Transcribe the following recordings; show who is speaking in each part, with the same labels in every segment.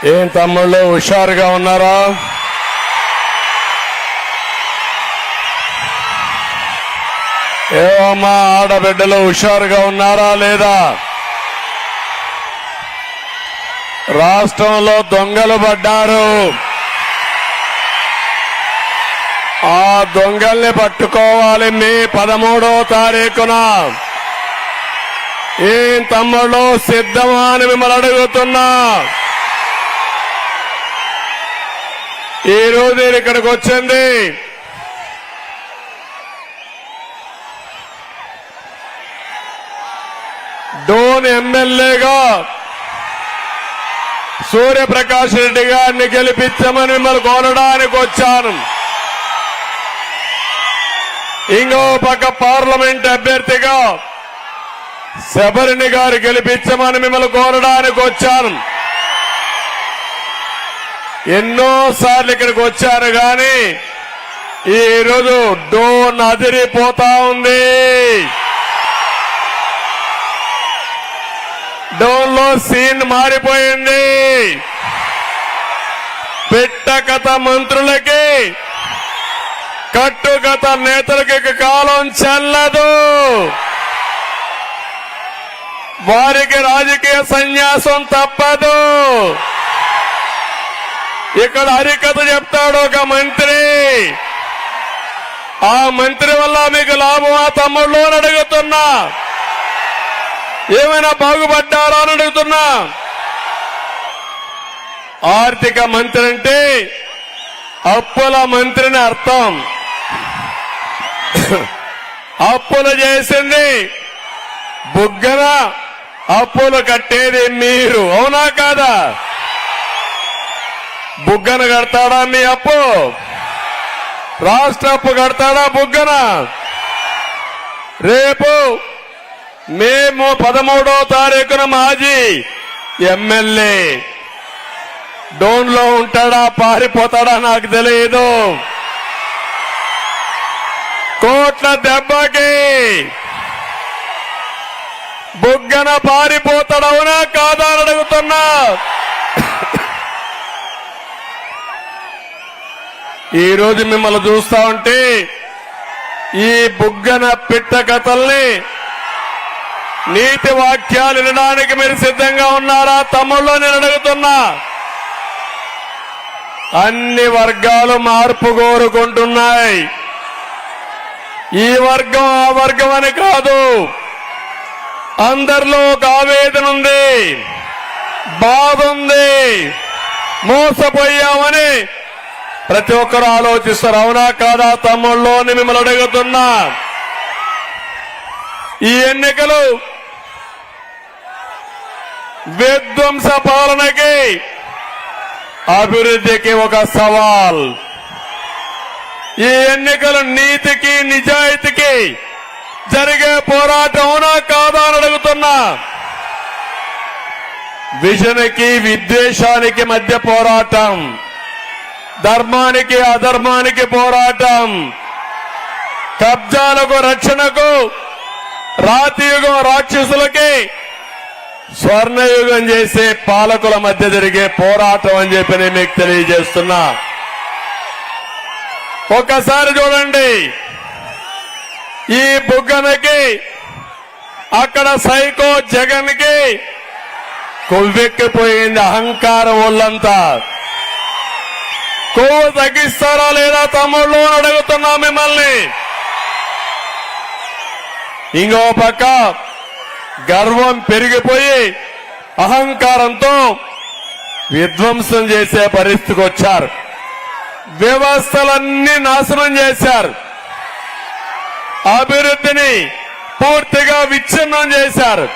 Speaker 1: ఏం తమ్ముళ్ళు హుషారుగా ఉన్నారా? ఏమమ్మా ఆడబిడ్డలు హుషారుగా ఉన్నారా లేదా? రాష్ట్రంలో దొంగలు పడ్డారు. ఆ దొంగల్ని పట్టుకోవాలి మే 13వ తారీఖున. ఏం తమ్ముళ్ళు సిద్ధమా అని మిమ్మల్ని అడుగుతున్నా. ఈ రోజు నేను ఇక్కడికి వచ్చింది డోన్ ఎమ్మెల్యేగా సూర్యప్రకాష్ రెడ్డి గారిని గెలిపించమని మిమ్మల్ని కోరడానికి వచ్చాను. ఇంకో పక్క పార్లమెంట్ అభ్యర్థిగా శబరిని గారు గెలిపించమని మిమ్మల్ని కోరడానికి వచ్చాను. ఎన్నోసార్లు ఇక్కడికి వచ్చారు కానీ ఈ రోజు డోన్ అదిరిపోతా ఉంది. డోన్ లో సీన్ మారిపోయింది. పిట్టకథ మంత్రులకి కట్టుకథ నేతలకి కాలం చెల్లదు. వారికి రాజకీయ సన్యాసం తప్పదు. ఇక్కడ హరికథ చెప్తాడు ఒక మంత్రి. ఆ మంత్రి వల్ల మీకు లాభమా తమ్ముళ్ళు అని అడుగుతున్నా. ఏమైనా బాగుపడ్డారా అని అడుగుతున్నా. ఆర్థిక మంత్రి అంటే అప్పుల మంత్రిని అర్థం. అప్పులు చేసింది బుగ్గన, అప్పులు కట్టేది మీరు. అవునా కాదా? బుగ్గన కడతాడా మీ అప్పు? రాష్ట్ర అప్పు కడతాడా బుగ్గన? రేపు మే 13వ తారీఖున మాజీ ఎమ్మెల్యే డోన్ లో ఉంటాడా పారిపోతాడా నాకు తెలియదు. కోట్ల దెబ్బకి బుగ్గన పారిపోతాడవునా కాదా అని అడుగుతున్నా. ఈ రోజు మిమ్మల్ని చూస్తా ఉంటే ఈ బుగ్గన పిట్ట కథల్ని నీతి వాక్యాలు వినడానికి మీరు సిద్ధంగా ఉన్నారా తమ్ముళ్ళు నేను అడుగుతున్నా. అన్ని వర్గాలు మార్పు కోరుకుంటున్నాయి. ఈ వర్గం ఆ వర్గం అని కాదు. అందరిలో ఒక ఆవేదన ఉంది, బాధ ఉంది. మోసపోయామని ప్రతి ఒక్కరు ఆలోచిస్తారు. అవునా కాదా తమ్ముళ్ళు అని మిమ్మల్ని అడుగుతున్నా. ఈ ఎన్నికలు విధ్వంస పాలనకి అభివృద్ధికి ఒక సవాల్. ఈ ఎన్నికలు నీతికి నిజాయితీకి జరిగే పోరాటం. అవునా కాదా అని అడుగుతున్నా. విజన్కి విద్వేషానికి మధ్య పోరాటం, ధర్మానికి అధర్మానికి పోరాటం, కబ్జాలకు రక్షణకు, రాతియుగం రాక్షసులకి స్వర్ణయుగం చేసే పాలకుల మధ్య జరిగే పోరాటం అని చెప్పి నేను మీకు తెలియజేస్తున్నా. ఒక్కసారి చూడండి, ఈ బుగ్గనకి అక్కడ సైకో జగన్ కి కొవ్వెక్కిపోయింది అహంకారం ఒళ్ళంతా. కొవ్వు తగ్గిస్తారా లేదా తమ్ముళ్ళు అని అడుగుతున్నా మిమ్మల్ని. ఇంకో పక్క గర్వం పెరిగిపోయి అహంకారంతో విధ్వంసం చేసే పరిస్థితికి వచ్చారు. వ్యవస్థలన్నీ నాశనం చేశారు. అభివృద్ధిని పూర్తిగా విచ్ఛిన్నం చేశారు.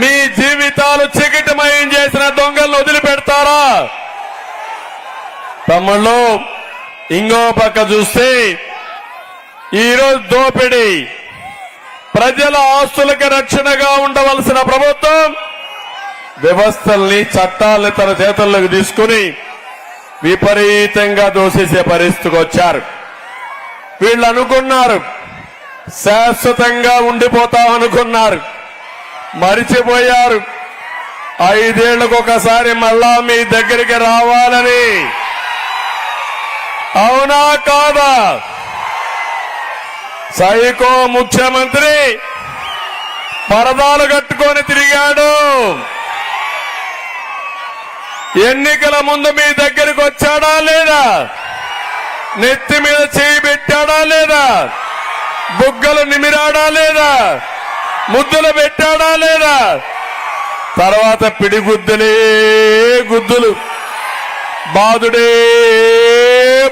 Speaker 1: మీ జీవితాలు చికిటమయం చేసిన దొంగలను వదిలిపెడతారా తమ్ముళ్ళు? ఇంకో పక్క చూస్తే ఈరోజు దోపిడీ, ప్రజల ఆస్తులకి రక్షణగా ఉండవలసిన ప్రభుత్వం వ్యవస్థల్ని చట్టాలని తన చేతుల్లోకి తీసుకుని విపరీతంగా దోసేసే పరిస్థితికి వచ్చారు. వీళ్ళు అనుకున్నారు శాశ్వతంగా ఉండిపోతామనుకున్నారు. మరిచిపోయారు 5 ఏళ్లకు ఒకసారి మళ్ళా మీ దగ్గరికి రావాలని. అవునా కాదా? సైకో ముఖ్యమంత్రి పరదాలు కట్టుకొని తిరిగాడు. ఎన్నికల ముందు మీ దగ్గరికి వచ్చాడా లేదా? నెత్తి మీద చేయి పెట్టాడా లేదా? బుగ్గలు నిమిరాడా లేదా? ముద్దులు పెట్టాడా లేదా? తర్వాత పిడిగుద్దులే గుద్దులు, బాదుడే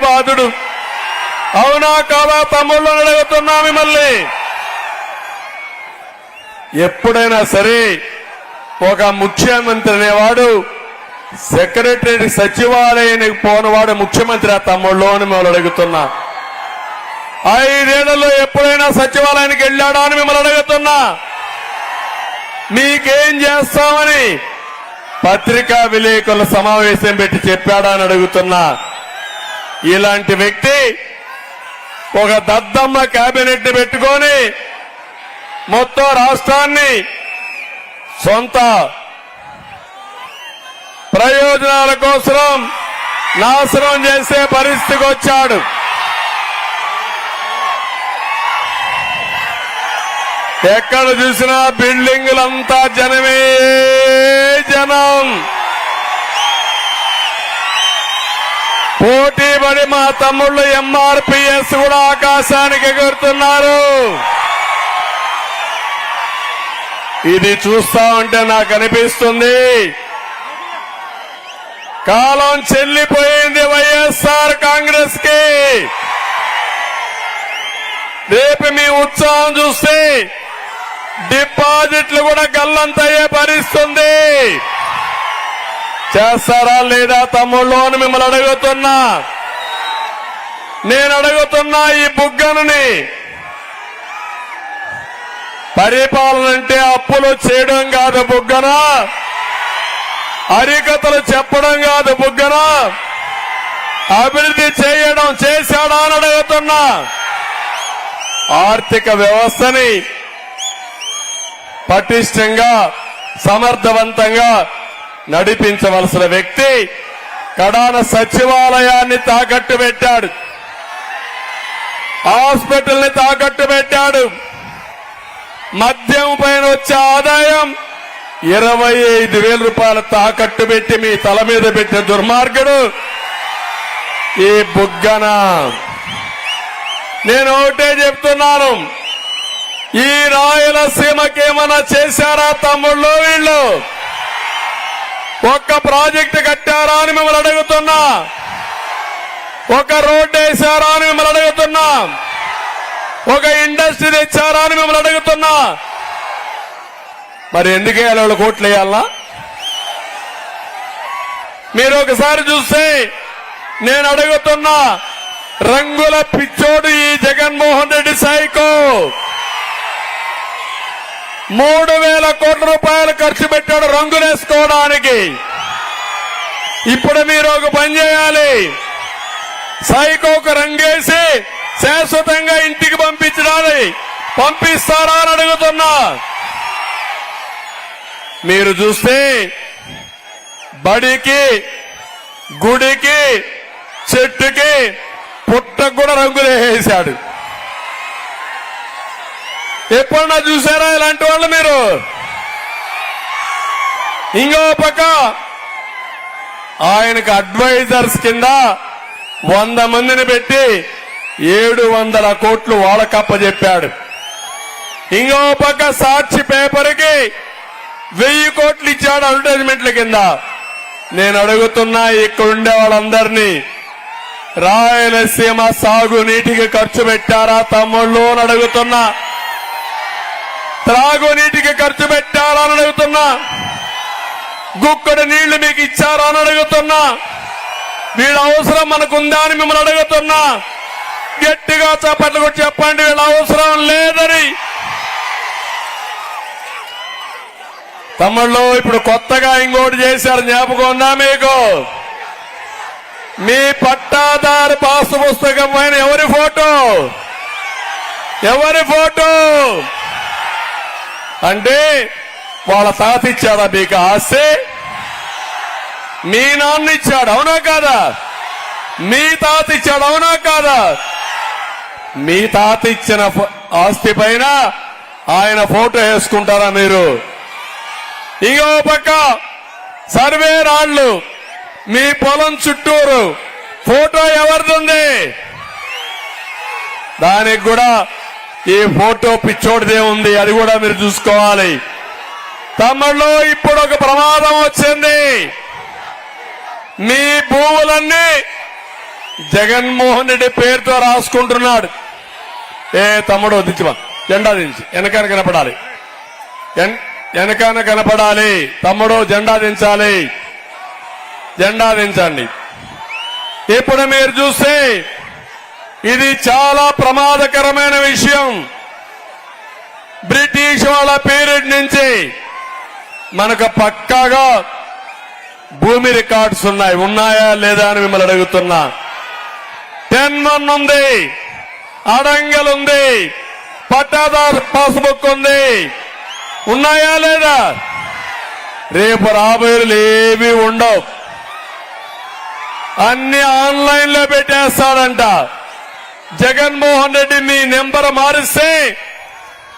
Speaker 1: బాదుడు. అవునా కాదా తమ్ముళ్ళు అడుగుతున్నా మిమ్మల్ని. ఎప్పుడైనా సరే ఒక ముఖ్యమంత్రి అనేవాడు సెక్రటరీ సచివాలయానికి పోనవాడు ముఖ్యమంత్రి ఆ తమ్ముళ్ళు అని మిమ్మల్ని అడుగుతున్నా. 5 ఏళ్లలో ఎప్పుడైనా సచివాలయానికి వెళ్ళాడా అని మిమ్మల్ని అడుగుతున్నా. మీకేం చేస్తామని పత్రికా విలేకరుల సమావేశం పెట్టి చెప్పాడా అని అడుగుతున్నా. ఇలాంటి వ్యక్తి ఒక దద్దమ్మ కేబినెట్ ని పెట్టుకొని మొత్తం రాష్ట్రాన్ని సొంత ప్రయోజనాల కోసం నాశనం చేసే పరిస్థితికి వచ్చాడు. ఎక్కడ చూసినా బిల్డింగులంతా జనమే జనం. పోటీ పడి మా తమ్ముళ్ళు ఎంఆర్పీఎస్ కూడా ఆకాశానికి ఎగురుతున్నారు. ఇది చూస్తా ఉంటే నాకు అనిపిస్తుంది కాలం చెల్లిపోయింది వైఎస్ఆర్ కాంగ్రెస్ కి. రేపు మీ ఉత్సాహం చూస్తే డిపాజిట్లు కూడా గల్లంతయ్యే పరిస్థితుంది. చేస్తారా లేదా తమ్ముళ్ళు అని మిమ్మల్ని అడుగుతున్నా. నేను అడుగుతున్నా ఈ బుగ్గనని. పరిపాలన అంటే అప్పులు చేయడం కాదు బుగ్గన, హరికథలు చెప్పడం కాదు బుగ్గన, అభివృద్ధి చేయడం చేశాడా అని అడుగుతున్నా. ఆర్థిక వ్యవస్థని పటిష్టంగా సమర్థవంతంగా నడిపించవలసిన వ్యక్తి కడాన సచివాలయాన్ని తాకట్టు పెట్టాడు, హాస్పిటల్ని తాకట్టు పెట్టాడు. మద్యం పైన వచ్చే ఆదాయం 25,000 రూపాయలు తాకట్టు పెట్టి మీ తల మీద పెట్టే దుర్మార్గుడు ఈ బుగ్గన. నేను ఒకటే చెప్తున్నాను, ఈ రాయలసీమకేమన్నా చేశారా తమ్ముళ్ళు వీళ్ళు? ఒక్క ప్రాజెక్టు కట్టారా అని మిమ్మల్ని అడుగుతున్నా. ఒక రోడ్డు వేశారా అని మిమ్మల్ని అడుగుతున్నా. ఒక ఇండస్ట్రీ తెచ్చారా అని మిమ్మల్ని అడుగుతున్నా. మరి ఎందుకు వేయాలి వాళ్ళు కోట్లు వేయాలా? మీరు ఒకసారి చూస్తే నేను అడుగుతున్నా, రంగుల పిచ్చోడు ఈ జగన్మోహన్ రెడ్డి సైకో 3,000 కోట్ల రూపాయలు ఖర్చు పెట్టాడు రంగులేసుకోవడానికి. ఇప్పుడు మీరు ఒక పని చేయాలి, సైకోకు రంగేసి శాశ్వతంగా ఇంటికి పంపిస్తారా అని అడుగుతున్నా. మీరు చూస్తే బడికి, గుడికి, చెట్టుకి, పుట్టకు కూడా రంగులు వేసాడు. ఎప్పుడన్నా చూసారా ఇలాంటి వాళ్ళు మీరు? ఇంకో పక్క ఆయనకు అడ్వైజర్స్ కింద 100 మందిని పెట్టి 700 కోట్లు వాళ్ళకప్పచెప్పాడు. ఇంకో పక్క సాక్షి పేపర్కి 1000 కోట్లు ఇచ్చాడు అడ్వర్టైజ్మెంట్ల కింద. నేను అడుగుతున్నా ఇక్కడుండే వాళ్ళందరినీ, రాయలసీమ సాగునీటికి ఖర్చు పెట్టారా తమ్ముళ్ళు అని అడుగుతున్నా. త్రాగునీటికి ఖర్చు పెట్టారా అని అడుగుతున్నా. గుక్కడి నీళ్లు మీకు ఇచ్చారా అని అడుగుతున్నా. వీళ్ళ అవసరం మనకుందా అని మిమ్మల్ని అడుగుతున్నా. గట్టిగా చప్పట్లు కొట్టి చెప్పండి, వీళ్ళ అవసరం లేదని. తమ్ముళ్ళు ఇప్పుడు కొత్తగా ఇంకోటి చేశారు, జ్ఞాపకం ఉందా మీకు? మీ పట్టాదారు పాసు పుస్తకం పైన ఎవరి ఫోటో? ఎవరి ఫోటో? అంటే వాళ్ళ తాత ఇచ్చాడా మీకు ఆస్తి? మీ నాన్న ఇచ్చాడు, అవునా కాదా? మీ తాత ఇచ్చాడు, అవునా కాదా? మీ తాత ఇచ్చిన ఆస్తి పైన ఆయన ఫోటో వేసుకుంటారా మీరు? ఇంకో పక్క సర్వే రాళ్లు మీ పొలం చుట్టూరు ఫోటో ఎవరిది? దానికి కూడా ఈ ఫోటో పిచ్చోడిదే ఉంది, అది కూడా మీరు చూసుకోవాలి. తమ్ముళ్ళు, ఇప్పుడు ఒక ప్రమాదం వచ్చింది. మీ భూములన్నీ జగన్మోహన్ రెడ్డి పేరుతో రాసుకుంటున్నాడు. ఏ తమ్ముడు దించమా, జెండా దించి వెనకాన కనపడాలి, వెనకాన కనపడాలి. తమ్ముడు జెండా దించాలి, జెండా దించండి. ఇప్పుడు మీరు చూస్తే ఇది చాలా ప్రమాదకరమైన విషయం. బ్రిటిష్ వాళ్ళ పీరియడ్ నుంచి మనకు పక్కాగా భూమి రికార్డ్స్ ఉన్నాయా లేదా అని మిమ్మల్ని అడుగుతున్నా. 10-1 ఉంది, అడంగల్ ఉంది, పట్టాదార్ పాస్బుక్ ఉంది, ఉన్నాయా లేదా? రేపు రాబోయేలు ఏవి ఉండవు, అన్ని ఆన్లైన్ లో పెట్టేస్తాడంట. జగన్మోహన్ రెడ్డి మీ నెంబర్ మారిస్తే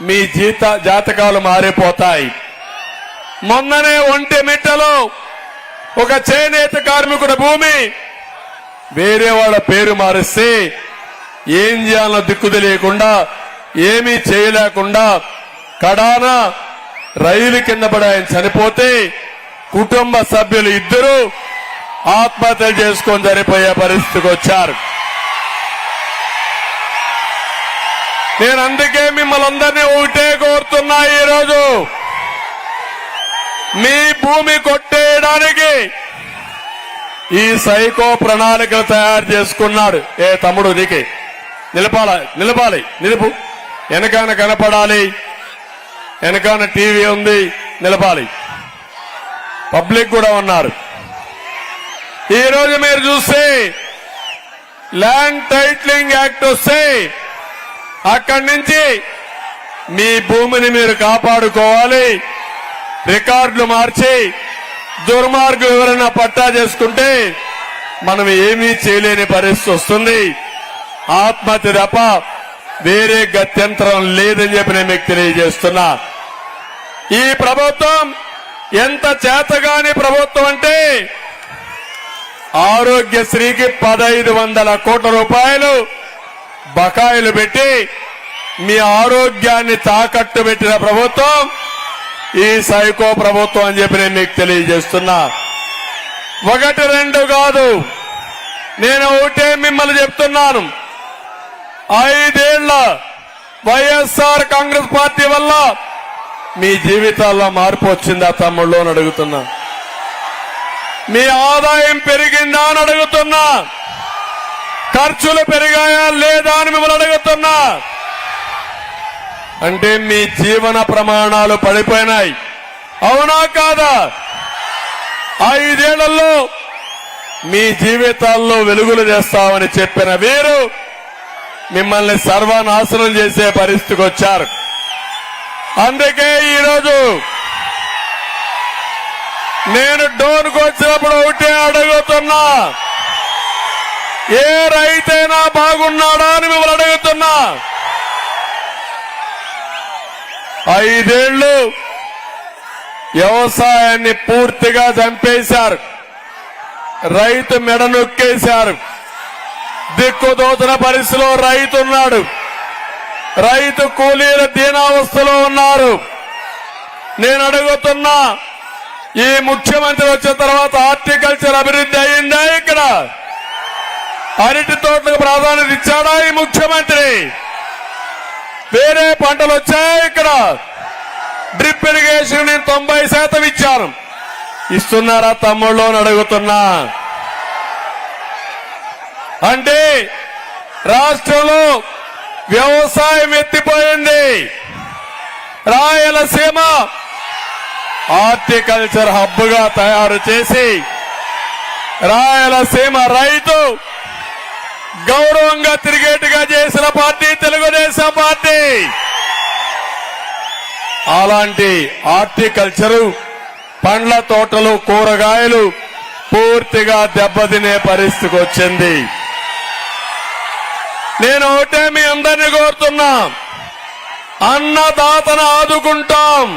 Speaker 1: మీ జాతకాలు మారిపోతాయి. మొన్ననే ఒంటిమిట్టలో ఒక చేనేత కార్మికుడి భూమి వేరే వాళ్ళ పేరు మారిస్తే ఏం చేయాలో దిక్కు తెలియకుండా, ఏమీ చేయలేకుండా కడాన రైలు కింద పడి ఆయన చనిపోతే కుటుంబ సభ్యులు ఇద్దరు ఆత్మహత్యలు చేసుకొని చనిపోయే పరిస్థితికి వచ్చారు. నేను అందుకే మిమ్మల్ని అందరినీ ఒకటే కోరుతున్నా, ఈరోజు మీ భూమి కొట్టేయడానికి ఈ సైకో ప్రణాళికలు తయారు చేసుకున్నాడు. ఏ తమ్ముడు నీకే నిలపాలి, నిలుపు, వెనకాన కనపడాలి, వెనకాన టీవీ ఉంది, నిలపాలి, పబ్లిక్ కూడా ఉన్నారు. ఈ రోజు మీరు చూస్తే ల్యాండ్ టైటిలింగ్ యాక్ట్ వస్తే అక్కడి నుంచి మీ భూమిని మీరు కాపాడుకోవాలి. రికార్డులు మార్చి దుర్మార్గం ఎవరైనా పట్టా చేసుకుంటే మనం ఏమీ చేయలేని పరిస్థితి వస్తుంది. ఆత్మహత్య తప్ప వేరే గత్యంతరం లేదని చెప్పి నేను మీకు తెలియజేస్తున్నా. ఈ ప్రభుత్వం ఎంత చేతగాని ప్రభుత్వం అంటే ఆరోగ్యశ్రీకి 1500 కోట్ల రూపాయలు బకాయిలు పెట్టి మీ ఆరోగ్యాన్ని తాకట్టు పెట్టిన ప్రభుత్వం ఈ సైకో ప్రభుత్వం అని చెప్పి నేను మీకు తెలియజేస్తున్నా. 1-2 కాదు, నేను ఒకటే మిమ్మల్ని చెప్తున్నాను. 5 ఏళ్ల వైఎస్ఆర్ కాంగ్రెస్ పార్టీ వల్ల మీ జీవితాల్లో మార్పు వచ్చిందా తమ్ముళ్ళు అని అడుగుతున్నా. మీ ఆదాయం పెరిగిందా అని అడుగుతున్నా. ఖర్చులు పెరిగాయా లేదా అని మిమ్మల్ని అడుగుతున్నా. అంటే మీ జీవన ప్రమాణాలు పడిపోయినాయి, అవునా కాదా? 5 ఏళ్లలో మీ జీవితాల్లో వెలుగులు చేస్తామని చెప్పిన వీరు మిమ్మల్ని సర్వనాశనం చేసే పరిస్థితికి వచ్చారు. అందుకే ఈరోజు నేను డోన్కు వచ్చినప్పుడు ఒకటే అడుగుతున్నా, ఏ రైతైనా బాగున్నాడా అని మిమ్మల్ని అడుగుతున్నా. 5 ఏళ్లు వ్యవసాయాన్ని పూర్తిగా చంపేశారు, రైతు మెడ నొక్కేశారు. దిక్కుదోచిన పరిస్థితిలో రైతున్నాడు, రైతు కూలీల దీనావస్థలో ఉన్నారు. నేను అడుగుతున్నా, ఈ ముఖ్యమంత్రి వచ్చిన తర్వాత హార్టికల్చర్ అభివృద్ధి అయిందా? ఇక్కడ అరటి తోటలకు ప్రాధాన్యత ఇచ్చాడా ఈ ముఖ్యమంత్రి? వేరే పంటలు వచ్చాయా? ఇక్కడ డ్రిప్ ఇరిగేషన్ నేను 90% ఇచ్చాను, ఇస్తున్నారా తమ్ముళ్ళు అని అడుగుతున్నా. అంటే రాష్ట్రంలో వ్యవసాయం ఎత్తిపోయింది. రాయలసీమ హార్టికల్చర్ హబ్ గా తయారు చేసి రాయలసీమ రైతు గౌరవంగా తిరిగేట్టుగా చేసిన పార్టీ తెలుగుదేశం పార్టీ. అలాంటి హార్టికల్చరు, పండ్ల తోటలు, కూరగాయలు పూర్తిగా దెబ్బతినే పరిస్థితికి వచ్చింది. నేను ఒకటే మీ అందరినీ కోరుతున్నా, అన్నదాతను ఆదుకుంటాం.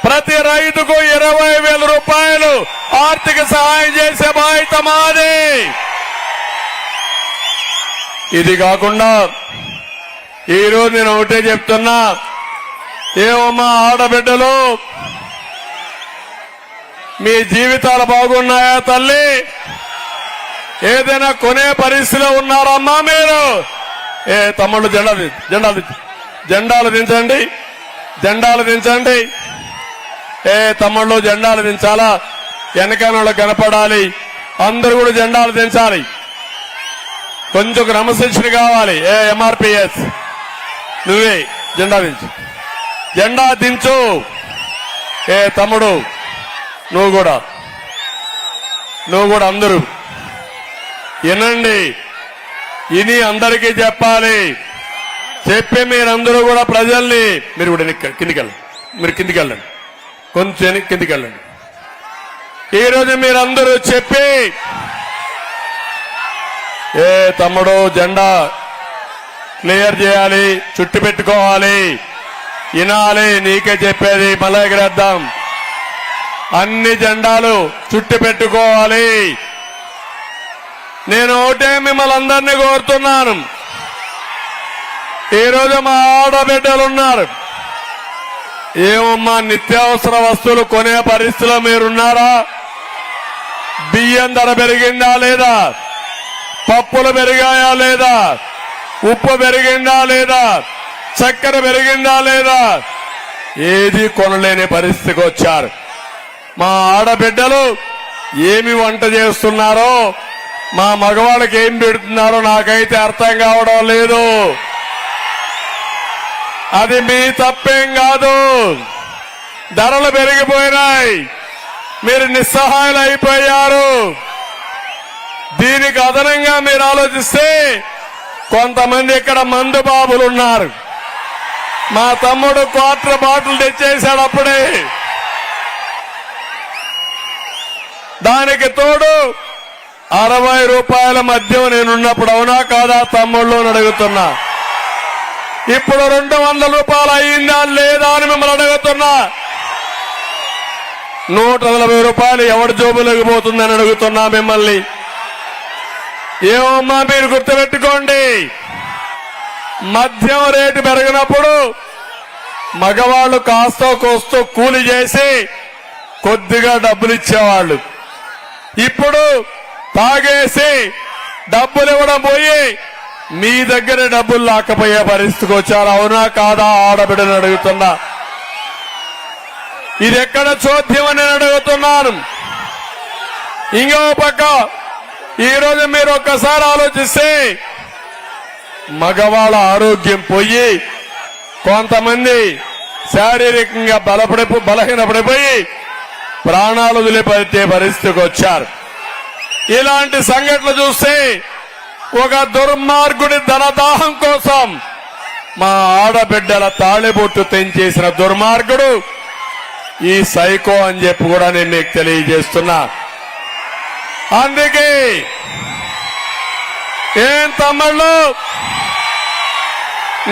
Speaker 1: ప్రతి రైతుకు 20,000 రూపాయలు ఆర్థిక సహాయం చేసే బాధ్యత మాది. ఇది కాకుండా ఈరోజు నేను ఒకటే చెప్తున్నా, ఏమమ్మా ఆడబిడ్డలు మీ జీవితాలు బాగున్నాయా తల్లి? ఏదైనా కొనే పరిస్థితిలో ఉన్నారమ్మా మీరు? తమ్ముళ్ళు జెండాలు దించండి, జెండాలు దించండి. తమ్ముళ్ళు జెండాలు దించాలా? వెనకాల కనపడాలి. అందరూ కూడా జెండాలు దించాలి. కొంచెం క్రమశిక్షణ కావాలి. ఎంఆర్పిఎస్ నువ్వే జెండా దించు, జెండా దించు. తమ్ముడు నువ్వు కూడా అందరూ వినండి. ఇని అందరికీ చెప్పాలి. చెప్పి మీరందరూ కూడా ప్రజల్ని, మీరు కూడా కిందికి వెళ్ళండి, కొంచెం కిందికి వెళ్ళండి. ఈరోజు మీరందరూ చెప్పి, తమ్ముడు జెండా క్లియర్ చేయాలి, చుట్టు పెట్టుకోవాలి, వినాలి. నీకే చెప్పేది, మళ్ళా ఎగరేద్దాం. అన్ని జెండాలు చుట్టు పెట్టుకోవాలి. నేను ఒకటే మిమ్మల్ని అందరినీ కోరుతున్నాను. ఈరోజు మా ఆడబిడ్డలున్నారు. ఏమమ్మా నిత్యావసర వస్తువులు కొనే పరిస్థితిలో మీరున్నారా? బియ్యం ధర పెరిగిందా లేదా? పప్పులు పెరిగాయా లేదా? ఉప్పు పెరిగిందా లేదా? చక్కెర పెరిగిందా లేదా? ఏది కొనలేని పరిస్థితికి వచ్చారు. మా ఆడబిడ్డలు ఏమి వంట చేస్తున్నారో, మా మగవాళ్ళకి ఏం పెడుతున్నారో నాకైతే అర్థం కావడం లేదు. అది మీ తప్పేం కాదు. ధరలు పెరిగిపోయినాయి, మీరు నిస్సహాయాలు అయిపోయారు. దీనికి అదనంగా మీరు ఆలోచిస్తే కొంతమంది ఇక్కడ మందు బాబులు ఉన్నారు. మా తమ్ముడు క్వార్టర్ బాటిల్ తెచ్చేశాడు అప్పుడే. దానికి తోడు 60 రూపాయల మద్యం నేనున్నప్పుడు అవునా కాదా తమ్ముళ్ళు అని అడుగుతున్నా. ఇప్పుడు 200 రూపాయలు అయ్యిందా లేదా అని మిమ్మల్ని అడుగుతున్నా. 140 రూపాయలు ఎవరి జోబులోకి పోతుందని అడుగుతున్నా మిమ్మల్ని. ఏమమ్మా మీరు గుర్తుపెట్టుకోండి, మద్యం రేటు పెరిగినప్పుడు మగవాళ్లు కాస్తో కోస్తో కూలి చేసి కొద్దిగా డబ్బులు ఇచ్చేవాళ్లు. ఇప్పుడు తాగేసి డబ్బులు ఇవ్వడం పోయి మీ దగ్గర డబ్బులు లాక్కపోయే పరిస్థితికి వచ్చారు. అవునా కాదా ఆడబిడ్డని అడుగుతున్నా. ఇది ఎక్కడ చోద్యమని నేను అడుగుతున్నాను. ఇంకో పక్క ఈరోజు మీరు ఒక్కసారి ఆలోచిస్తే మగవాళ్ళ ఆరోగ్యం పోయి కొంతమంది శారీరకంగా బలహీనపడిపోయి ప్రాణాలు వదిలిపెట్టే పరిస్థితికి వచ్చారు. ఇలాంటి సంఘటనలు చూస్తే ఒక దుర్మార్గుడి ధనదాహం కోసం మా ఆడబిడ్డల తాళిబొట్టు తెంచేసిన దుర్మార్గుడు ఈ సైకో అని చెప్పి కూడా నేను మీకు తెలియజేస్తున్నా. అందుకే ఏం తమ్ముళ్ళు,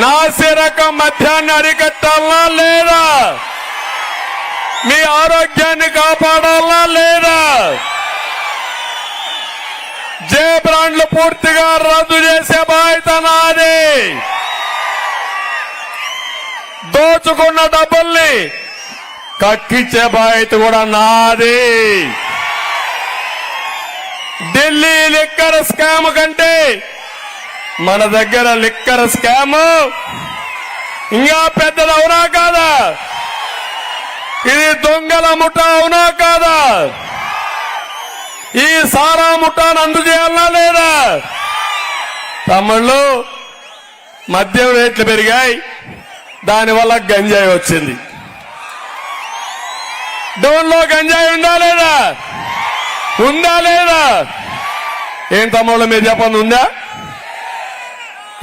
Speaker 1: నాసి రకం మద్యాన్ని అరికట్టాలనా లేదా? మీ ఆరోగ్యాన్ని కాపాడాలనా లేదా? జే బ్రాండ్లు పూర్తిగా రద్దు చేసే బాధ్యత నాది. దోచుకున్న డబ్బుల్ని కక్కిచ్చే బాధ్యత కూడా నాది. ఢిల్లీ లిక్కర్ స్కామ్ కంటే మన దగ్గర లిక్కర్ స్కామ్ ఇంకా పెద్దది అవునా కాదా? ఇది దొంగల ముఠ అవునా కాదా? ఈ సారా ముఠాను అందజేయాలనా లేదా? తమ్ముళ్ళు, మద్యం రేట్లు పెరిగాయి, దానివల్ల గంజాయి వచ్చింది. డోన్లో గంజాయి ఉందా లేదా? ఉందా లేదా? ఏం తమ్ముళ్ళు మీరు చెప్పండి, ఉందా?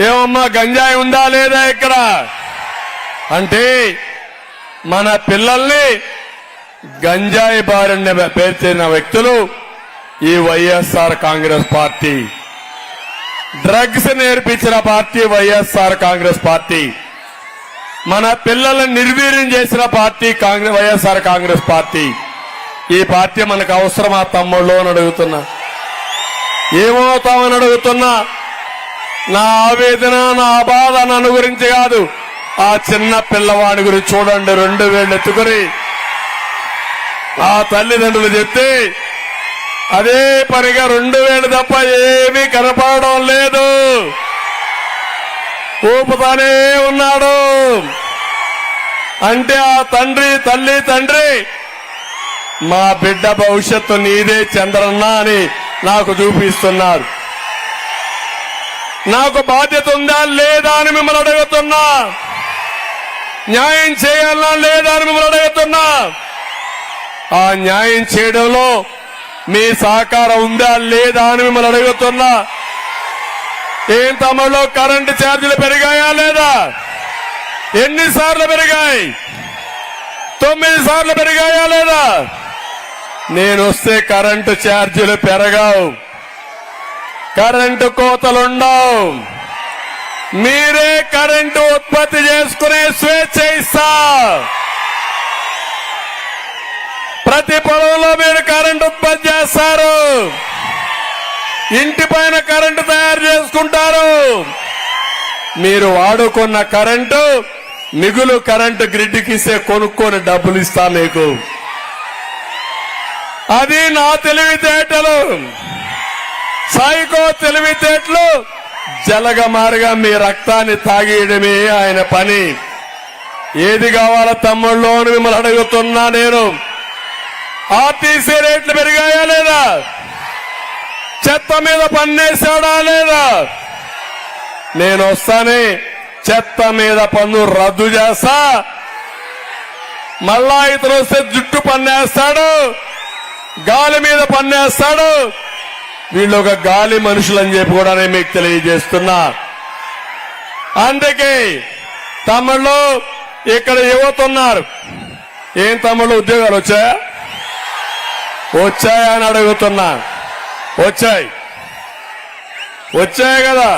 Speaker 1: ఏమమ్మా గంజాయి ఉందా లేదా ఇక్కడ? అంటే మన పిల్లల్ని గంజాయి బారిన పేర్చిన వ్యక్తులు ఈ వైఎస్ఆర్ కాంగ్రెస్ పార్టీ. డ్రగ్స్ నేర్పించిన పార్టీ వైఎస్ఆర్ కాంగ్రెస్ పార్టీ. మన పిల్లలను నిర్వీర్యం చేసిన పార్టీ వైఎస్ఆర్ కాంగ్రెస్ పార్టీ. ఈ పార్టీ మనకు అవసరమా తమ్ముళ్ళు అని అడుగుతున్నా. ఏమవుతామని అడుగుతున్నా. నా ఆవేదన, నా బాధ నన్ను గురించి కాదు, ఆ చిన్న పిల్లవాడి గురించి చూడండి. 2 వేళ్ళు ఎత్తుకుని ఆ తల్లిదండ్రులు చెప్తే అదే పనిగా 2 వేలు తప్ప ఏమీ కనపడడం లేదు, ఊపుతానే ఉన్నాడు. అంటే ఆ తండ్రి మా బిడ్డ భవిష్యత్తు నీదే చంద్రన్న అని నాకు చూపిస్తున్నారు. నాకు బాధ్యత ఉందా లేదా అని మిమ్మల్ని అడుగుతున్నా. న్యాయం చేయాలా లేదా అని మిమ్మల్ని అడుగుతున్నా. ఆ న్యాయం చేయడంలో మీ సహకారం ఉందా లేదా అని మిమ్మల్ని అడుగుతున్నా. ఏం తమలో కరెంటు ఛార్జీలు పెరిగాయా లేదా? ఎన్నిసార్లు పెరిగాయి? 9 సార్లు పెరిగాయా లేదా? నేను వస్తే కరెంటు ఛార్జీలు పెరగవు, కరెంటు కోతలుండవు. మీరే కరెంటు ఉత్పత్తి చేసుకునే స్వేచ్ఛ ఇస్తా. ప్రతి పొలంలో మీరు కరెంటు ఉత్పత్తి చేస్తారు, ఇంటి పైన కరెంటు తయారు చేసుకుంటారు. మీరు వాడుకున్న కరెంటు మిగులు కరెంటు గ్రిడ్కి ఇస్తే కొనుక్కొని డబ్బులు ఇస్తా మీకు. అది నా తెలివితేటలు, సైకో తెలివితేటలు. జలగమారుగా మీ రక్తాన్ని తాగేయడమే ఆయన పని. ఏది కావాలో తమ్ముళ్ళు అని మిమ్మల్ని అడుగుతున్నా నేను. ఆర్టీసీ రేట్లు పెరిగాయా లేదా? చెత్త మీద పన్నేశాడా లేదా? నేను వస్తానే చెత్త మీద పన్ను రద్దు చేస్తా. మళ్ళా ఇతను వస్తే జుట్టు పన్నేస్తాడు, గాలి మీద పన్నేస్తాడు. వీళ్ళు ఒక గాలి మనుషులని చెప్పి కూడా నేను మీకు తెలియజేస్తున్నా. అందుకే తమ్ముళ్ళు ఇక్కడ యువత ఉన్నారు. ఏం తమ్ముళ్ళు ఉద్యోగాలు వచ్చాయా అని అడుగుతున్నా. వచ్చాయి కదా.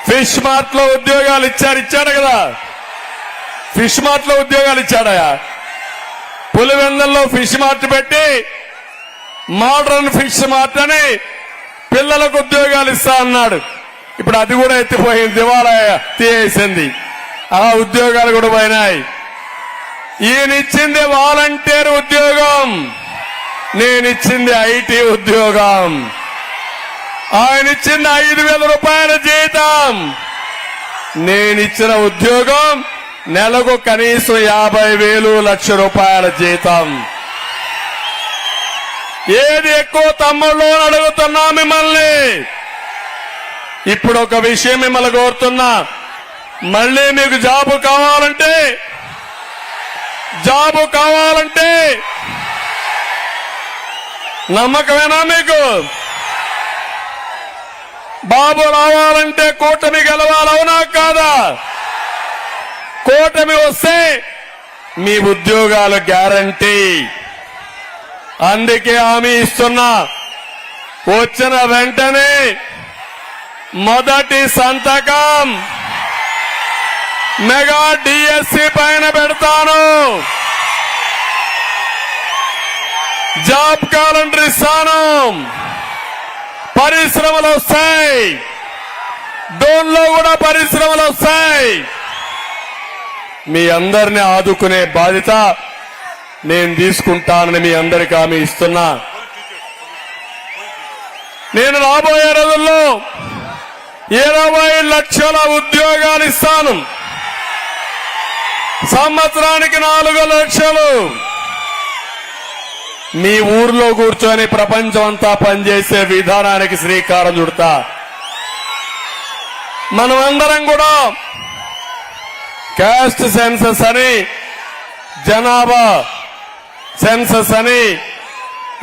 Speaker 1: ఫిష్ మార్ట్ లో ఉద్యోగాలు ఇచ్చాడు కదా. ఫిష్ మార్ట్ లో ఉద్యోగాలు ఇచ్చాడయా. పులివెందుల్లో ఫిష్ మార్ట్ పెట్టి మోడర్న్ ఫిష్ మార్ట్ అని పిల్లలకు ఉద్యోగాలు ఇస్తా అన్నాడు. ఇప్పుడు అది కూడా ఎత్తిపోయింది, దివాలా తీసేసింది. ఆ ఉద్యోగాలు కూడా పోయినాయి. ఈయనిచ్చింది వాలంటీర్ ఉద్యోగం, నేనిచ్చింది ఐటీ ఉద్యోగం. ఆయనిచ్చింది 5,000 రూపాయల జీతం, నేనిచ్చిన ఉద్యోగం నెలకు కనీసం 50,000 లక్ష రూపాయల జీతం. ఏది ఎక్కువ తమ్ముళ్ళు అని అడుగుతున్నా మిమ్మల్ని. ఇప్పుడు ఒక విషయం మిమ్మల్ని కోరుతున్నా. మళ్ళీ మీకు జాబు కావాలంటే నమ్మకమేనా మీకు? బాబు రావాలంటే కూటమి గెలవాలవునా కాదా? కూటమి వస్తే మీ ఉద్యోగాలు గ్యారంటీ. అందుకే హామీ ఇస్తున్నా. వచ్చిన వెంటనే మొదటి సంతకం మెగా డిఎస్సి పైన పెడతాను. జాబ్ క్యాలెండర్ ఇస్తాను. పరిశ్రమలు వస్తాయి, డోన్లో కూడా పరిశ్రమలు వస్తాయి. మీ అందరినీ ఆదుకునే బాధ్యత నేను తీసుకుంటానని మీ అందరికీ హామీ ఇస్తున్నా. నేను రాబోయే రోజుల్లో 20 లక్షల ఉద్యోగాలు ఇస్తాను. సంవత్సరానికి 4 లక్షలు. మీ ఊర్లో కూర్చొని ప్రపంచం అంతా పనిచేసే విధానానికి శ్రీకారం చుడతా. మనమందరం కూడా కాస్ట్ సెన్సస్ అని, జనాభా సెన్సస్ అని,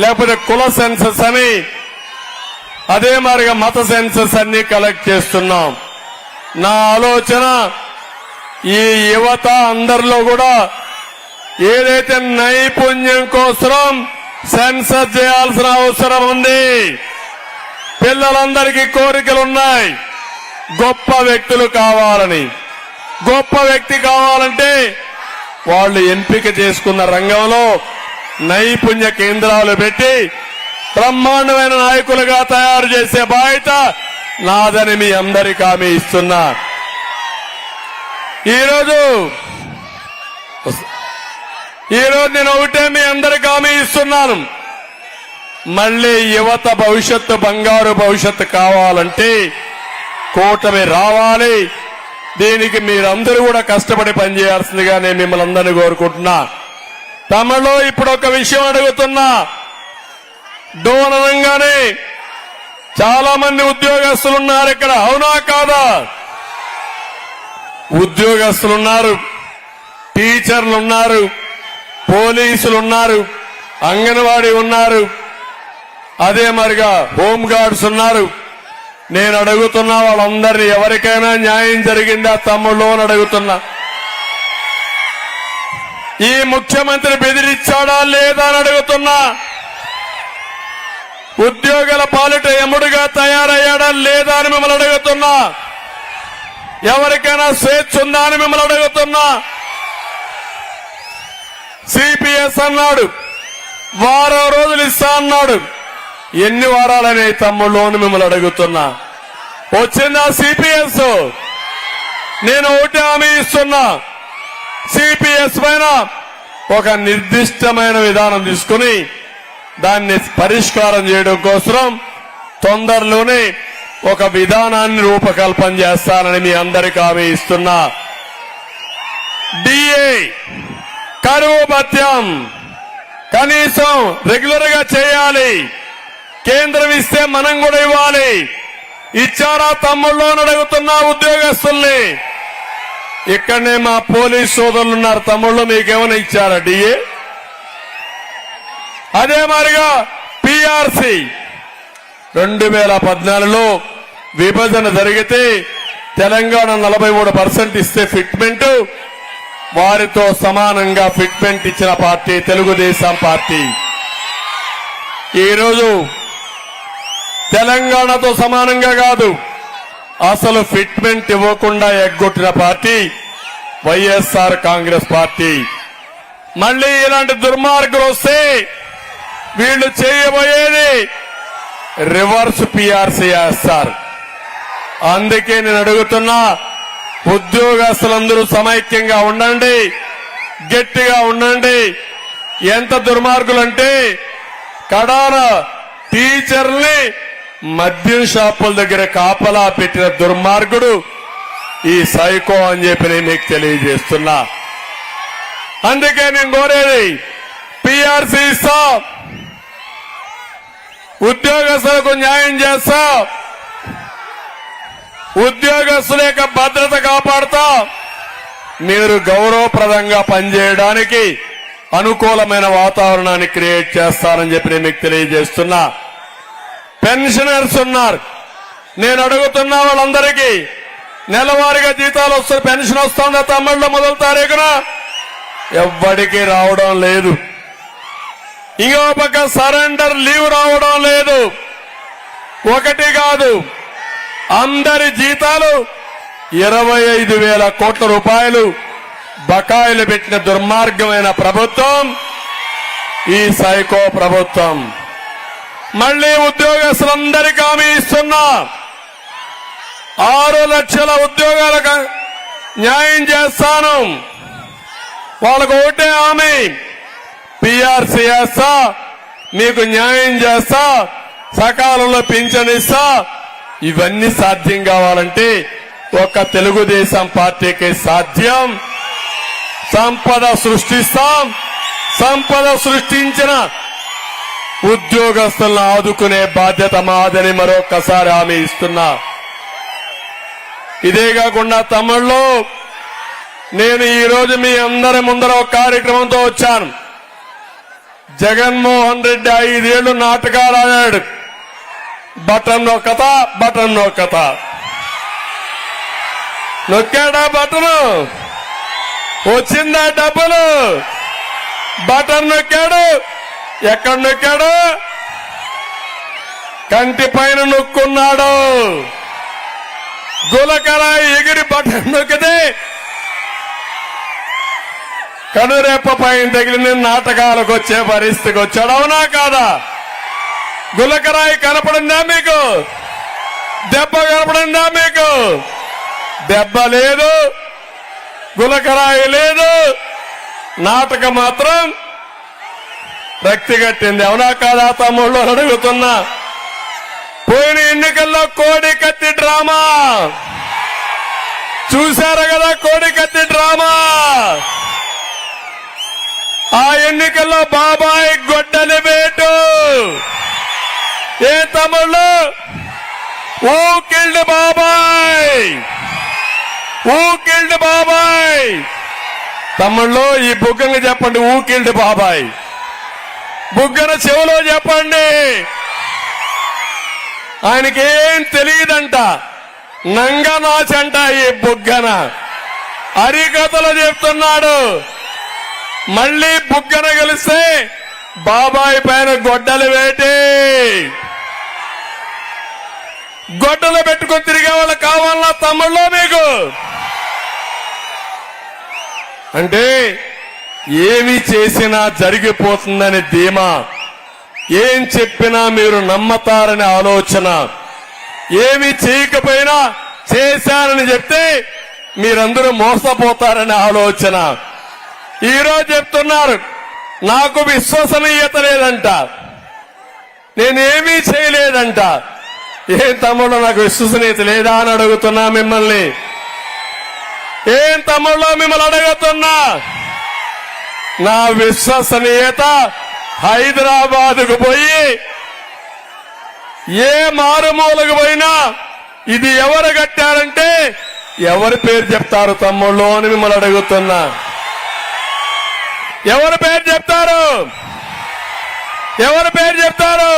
Speaker 1: లేకపోతే కుల సెన్సస్ అని, అదే మాదిరిగా మత సెన్సస్ అన్ని కలెక్ట్ చేస్తున్నాం. నా ఆలోచన ఈ యువత అందరిలో కూడా ఏదైతే నైపుణ్యం కోసం సెన్సస్ చేయాల్సిన అవసరం ఉంది. పిల్లలందరికీ కోరికలున్నాయి, గొప్ప వ్యక్తులు కావాలని. గొప్ప వ్యక్తి కావాలంటే వాళ్ళు ఎంపిక చేసుకున్న రంగంలో నైపుణ్య కేంద్రాలు పెట్టి బ్రహ్మాండమైన నాయకులుగా తయారు చేసే బాధ్యత నాదని మీ అందరికీ హామీ ఇస్తున్నా. ఈరోజు నేను ఒకటే మీ అందరికీ హామీ ఇస్తున్నాను. మళ్లీ యువత భవిష్యత్తు బంగారు భవిష్యత్తు కావాలంటే కూటమి రావాలి. దీనికి మీరందరూ కూడా కష్టపడి పనిచేయాల్సిందిగా నేను మిమ్మల్ని అందరినీ కోరుకుంటున్నా. తమలో ఇప్పుడు ఒక విషయం అడుగుతున్నా. డోన్ అనగానే చాలా మంది ఉద్యోగస్తులు ఉన్నారు ఇక్కడ, అవునా కాదా? ఉద్యోగస్తులున్నారు, టీచర్లున్నారు, పోలీసులున్నారు, అంగన్వాడీ ఉన్నారు, అదే మరిగా హోంగార్డ్స్ ఉన్నారు. నేను అడుగుతున్నా వాళ్ళందరినీ ఎవరికైనా న్యాయం జరిగిందా తమ్ముళ్ళు అని అడుగుతున్నా. ఈ ముఖ్యమంత్రి బెదిరించాడా లేదా అని అడుగుతున్నా. ఉద్యోగుల పాలిట ఎముడుగా తయారయ్యాడా లేదా అని మిమ్మల్ని అడుగుతున్నా. ఎవరికైనా స్వేచ్ఛ ఉందా అని మిమ్మల్ని అడుగుతున్నా. సిపిఎస్ అన్నాడు, వారం రోజులు ఇస్తా అన్నాడు. ఎన్ని వారాలనే తమ్ముళ్ళు అని మిమ్మల్ని అడుగుతున్నా. వచ్చిందా సిపిఎస్? నేను ఒకటి హామీ ఇస్తున్నా. సిపిఎస్ పైన ఒక నిర్దిష్టమైన విధానం తీసుకుని దాన్ని పరిష్కారం చేయడం కోసం తొందరలోనే ఒక విధానాన్ని రూపకల్పన చేస్తానని మీ అందరికీ హామీ ఇస్తున్నా. డిఏ కరువు భత్యం కనీసం రెగ్యులర్ గా చేయాలి. కేంద్రం ఇస్తే మనం కూడా ఇవ్వాలి. ఇచ్చారా తమ్ముళ్ళు అని అడుగుతున్నా ఉద్యోగస్తుల్ని. ఇక్కడనే మా పోలీస్ సోదరులు ఉన్నారు. తమ్ముళ్ళు మీకేమైనా ఇచ్చారా డిఏ? అదే మాదిరిగా పిఆర్సి 2014లో విభజన జరిగితే తెలంగాణ 43% ఇస్తే ఫిట్మెంట్, వారితో సమానంగా ఫిట్మెంట్ ఇచ్చిన పార్టీ తెలుగుదేశం పార్టీ. ఈరోజు తెలంగాణతో సమానంగా కాదు, అసలు ఫిట్మెంట్ ఇవ్వకుండా ఎగ్గొట్టిన పార్టీ వైఎస్ఆర్ కాంగ్రెస్ పార్టీ. మళ్లీ ఇలాంటి దుర్మార్గులు వస్తే వీళ్లు చేయబోయేది రివర్స్ పిఆర్సీ చేస్తారు. అందుకే నేను అడుగుతున్నా, ఉద్యోగస్తులందరూ సమైక్యంగా ఉండండి, గట్టిగా ఉండండి. ఎంత దుర్మార్గులంటే కడాన టీచర్ని మద్యం షాపుల దగ్గర కాపలా పెట్టిన దుర్మార్గుడు ఈ సైకో అని చెప్పి నేను మీకు తెలియజేస్తున్నా. అందుకే నేను కోరేది పిఆర్సీ ఇస్తా, ఉద్యోగస్తులకు న్యాయం చేస్తా, ఉద్యోగస్తుల యొక్క భద్రత కాపాడుతా, మీరు గౌరవప్రదంగా పనిచేయడానికి అనుకూలమైన వాతావరణాన్ని క్రియేట్ చేస్తానని చెప్పి నేను మీకు తెలియజేస్తున్నా. పెన్షనర్స్ ఉన్నారు, నేను అడుగుతున్నా వాళ్ళందరికీ నెలవారీగా జీతాలు వస్తున్న పెన్షన్ వస్తుందా తమ్ముళ్ళు? మొదటి తారీఖున ఎవ్వడికి రావడం లేదు. ఇంకో పక్క సరెండర్ లీవ్ రావడం లేదు. ఒకటి కాదు, అందరి జీతాలు 25,000 కోట్ల రూపాయలు బకాయిలు పెట్టిన దుర్మార్గమైన ప్రభుత్వం ఈ సైకో ప్రభుత్వం. మళ్లీ ఉద్యోగస్తులందరికీ హామీ ఇస్తున్నా, 6 లక్షల ఉద్యోగాలకు న్యాయం చేస్తాను. వాళ్ళకు ఒకటే హామీ, పిఆర్సీ చేస్తా, మీకు న్యాయం చేస్తా, సకాలంలో పింఛన్ ఇస్తా. ఇవన్నీ సాధ్యం కావాలంటే ఒక్క తెలుగుదేశం పార్టీకి సాధ్యం. సంపద సృష్టిస్తాం, సంపద సృష్టించిన ఉద్యోగస్తులను ఆదుకునే బాధ్యత మాదని మరొక్కసారి హామీ ఇస్తున్నా. ఇదే కాకుండా తమ్ముళ్ళు, నేను ఈ రోజు మీ అందరి ముందర ఒక కార్యక్రమంతో వచ్చాను. జగన్మోహన్ రెడ్డి 5 ఏళ్లు నాటకాలు ఆడాడు. బటన్ నొక్కతా, బటన్ నొక్కతా, నొక్కాడా బటను? వచ్చిందా డబ్బులు? బటన్ నొక్కాడు. ఎక్కడ నొక్కాడు? కంటి పైన నొక్కున్నాడు. గులకర ఎగిరి బటన్ నొక్కితే కనురెప్ప పైన తగిలిన నాటకాలకు వచ్చే పరిస్థితికి వచ్చాడు. అవునా కాదా? గులకరాయి కనపడిందా మీకు? దెబ్బ కనపడిందా మీకు? దెబ్బ లేదు, గులకరాయి లేదు, నాటకం మాత్రం రక్తి కట్టింది. అవునా కాదా తమ్ముళ్ళు అడుగుతున్నా. పోయిన ఎన్నికల్లో కోడి కత్తి డ్రామా చూశారు కదా, కోడి కత్తి డ్రామా. ఆ ఎన్నికల్లో బాబాయ్ గొడ్డలి వేటు. ఏ తమ్ముళ్ళు? ఊ కిల్డ్ బాబాయ్, ఊ కిల్డ్ బాబాయ్. తమ్ముళ్ళు ఈ బుగ్గని చెప్పండి, ఊ కిల్డ్ బాబాయ్. బుగ్గన చెవులో చెప్పండి. ఆయనకేం తెలియదంట, నంగనాచంట ఈ బుగ్గన. హరికథలు చెప్తున్నాడు. మళ్ళీ బుగ్గన గెలిస్తే బాబాయ్ పైన గొడ్డలు వేటి. గొడ్డలు పెట్టుకుని తిరిగే వాళ్ళు కావాలన్నా తమ్ముళ్ళో మీకు? అంటే ఏమి చేసినా జరిగిపోతుందని ధీమా, ఏం చెప్పినా మీరు నమ్మతారని ఆలోచన, ఏమి చేయకపోయినా చేశానని చెప్తే మీరందరూ మోసపోతారని ఆలోచన. ఈరోజు చెప్తున్నారు నాకు విశ్వసనీయత లేదంట, నేనేమీ చేయలేదంట. ఏం తమ్ముళ్ళు నాకు విశ్వసనీయత లేదా అని అడుగుతున్నా మిమ్మల్ని. ఏం తమ్ముళ్ళు మిమ్మల్ని అడుగుతున్నా. నా విశ్వసనీయత హైదరాబాద్కు పోయి ఏ మారుమూలకు పోయినా ఇది ఎవరు కట్టారంటే ఎవరి పేరు చెప్తారు తమ్ముళ్ళు అని మిమ్మల్ని అడుగుతున్నా. ఎవరి పేరు చెప్తారు? ఎవరి పేరు చెప్తారు?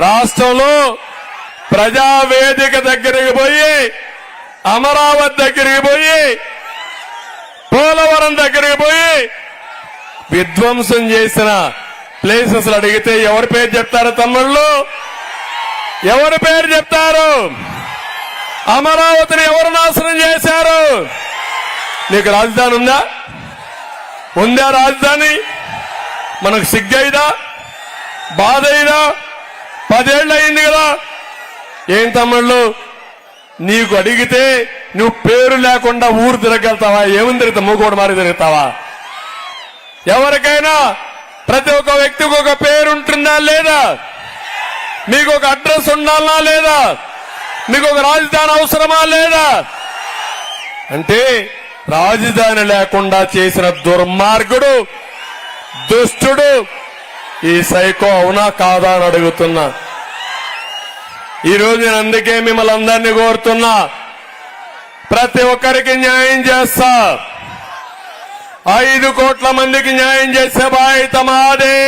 Speaker 1: రాష్ట్రంలో ప్రజావేదిక దగ్గరికి పోయి, అమరావతి దగ్గరికి పోయి, పోలవరం దగ్గరికి పోయి విధ్వంసం చేసిన ప్లేసెస్ అడిగితే ఎవరి పేరు చెప్తారు తమ్ముళ్ళు? ఎవరి పేరు చెప్తారు? అమరావతిని ఎవరు నాశనం చేశారు? నీకు రాజధాని ఉందా? ఉందా రాజధాని? మనకు సిగ్గైదా? బాధ అయిదా? 10 ఏళ్ళు అయింది కదా. ఏం తమ్ముళ్ళు నీకు అడిగితే నువ్వు పేరు లేకుండా ఊరు తిరగలుగుతావా? ఏముంది తిరుగుతా? మూకోడు మారి తిరుగుతావా? ఎవరికైనా ప్రతి ఒక్క వ్యక్తికి ఒక పేరు ఉంటుందా లేదా? మీకు ఒక అడ్రస్ ఉండాలా లేదా? మీకు ఒక రాజధాని అవసరమా లేదా? అంటే రాజధాని లేకుండా చేసిన దుర్మార్గుడు, దుష్టుడు ఈ సైకో. అవునా కాదా అని అడుగుతున్నా. ఈరోజు నేను అందుకే మిమ్మల్ని అందరినీ కోరుతున్నా, ప్రతి ఒక్కరికి న్యాయం చేస్తా. 5 కోట్ల మందికి న్యాయం చేసే బాధ్యత మాది.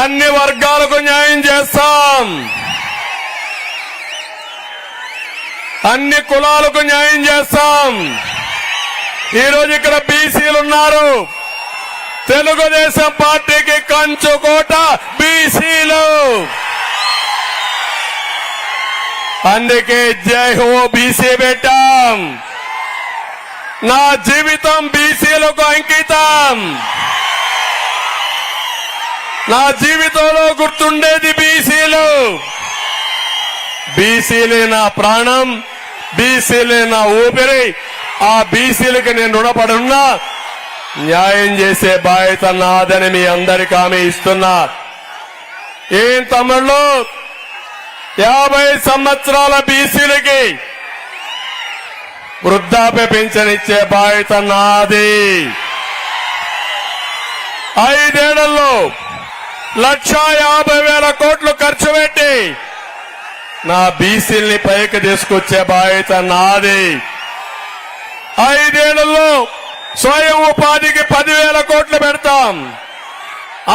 Speaker 1: అన్ని వర్గాలకు న్యాయం చేస్తాం. అన్ని కులాలకు న్యాయం చేస్తాం. ఈరోజు ఇక్కడ బీసీలు ఉన్నారు. తెలుగుదేశం పార్టీకి కంచుకోట బీసీలు. అందుకే జై హో బీసీ పెట్టాం. నా జీవితం బీసీలకు అంకితం. నా జీవితంలో గుర్తుండేది బీసీలు. బీసీలే నా ప్రాణం, బీసీలే నా ఊపిరి. ఆ బీసీలకి నేను రుణపడున్నా. న్యాయం చేసే బాధ్యత నాదని మీ అందరికీ హామీ ఇస్తున్నా. ఏం తమ్ముళ్ళు 50 సంవత్సరాల బీసీలకి వృద్ధాప్య పెన్షన్ ఇచ్చే బాధ్యత నాది. 5 ఏళ్లలో 1,50,000 కోట్లు ఖర్చు పెట్టి నా బీసీల్ని పైకి తీసుకొచ్చే బాధ్యత నాది. 5 ఏళ్లలో స్వయం ఉపాధికి 10,000 కోట్లు పెడతాం.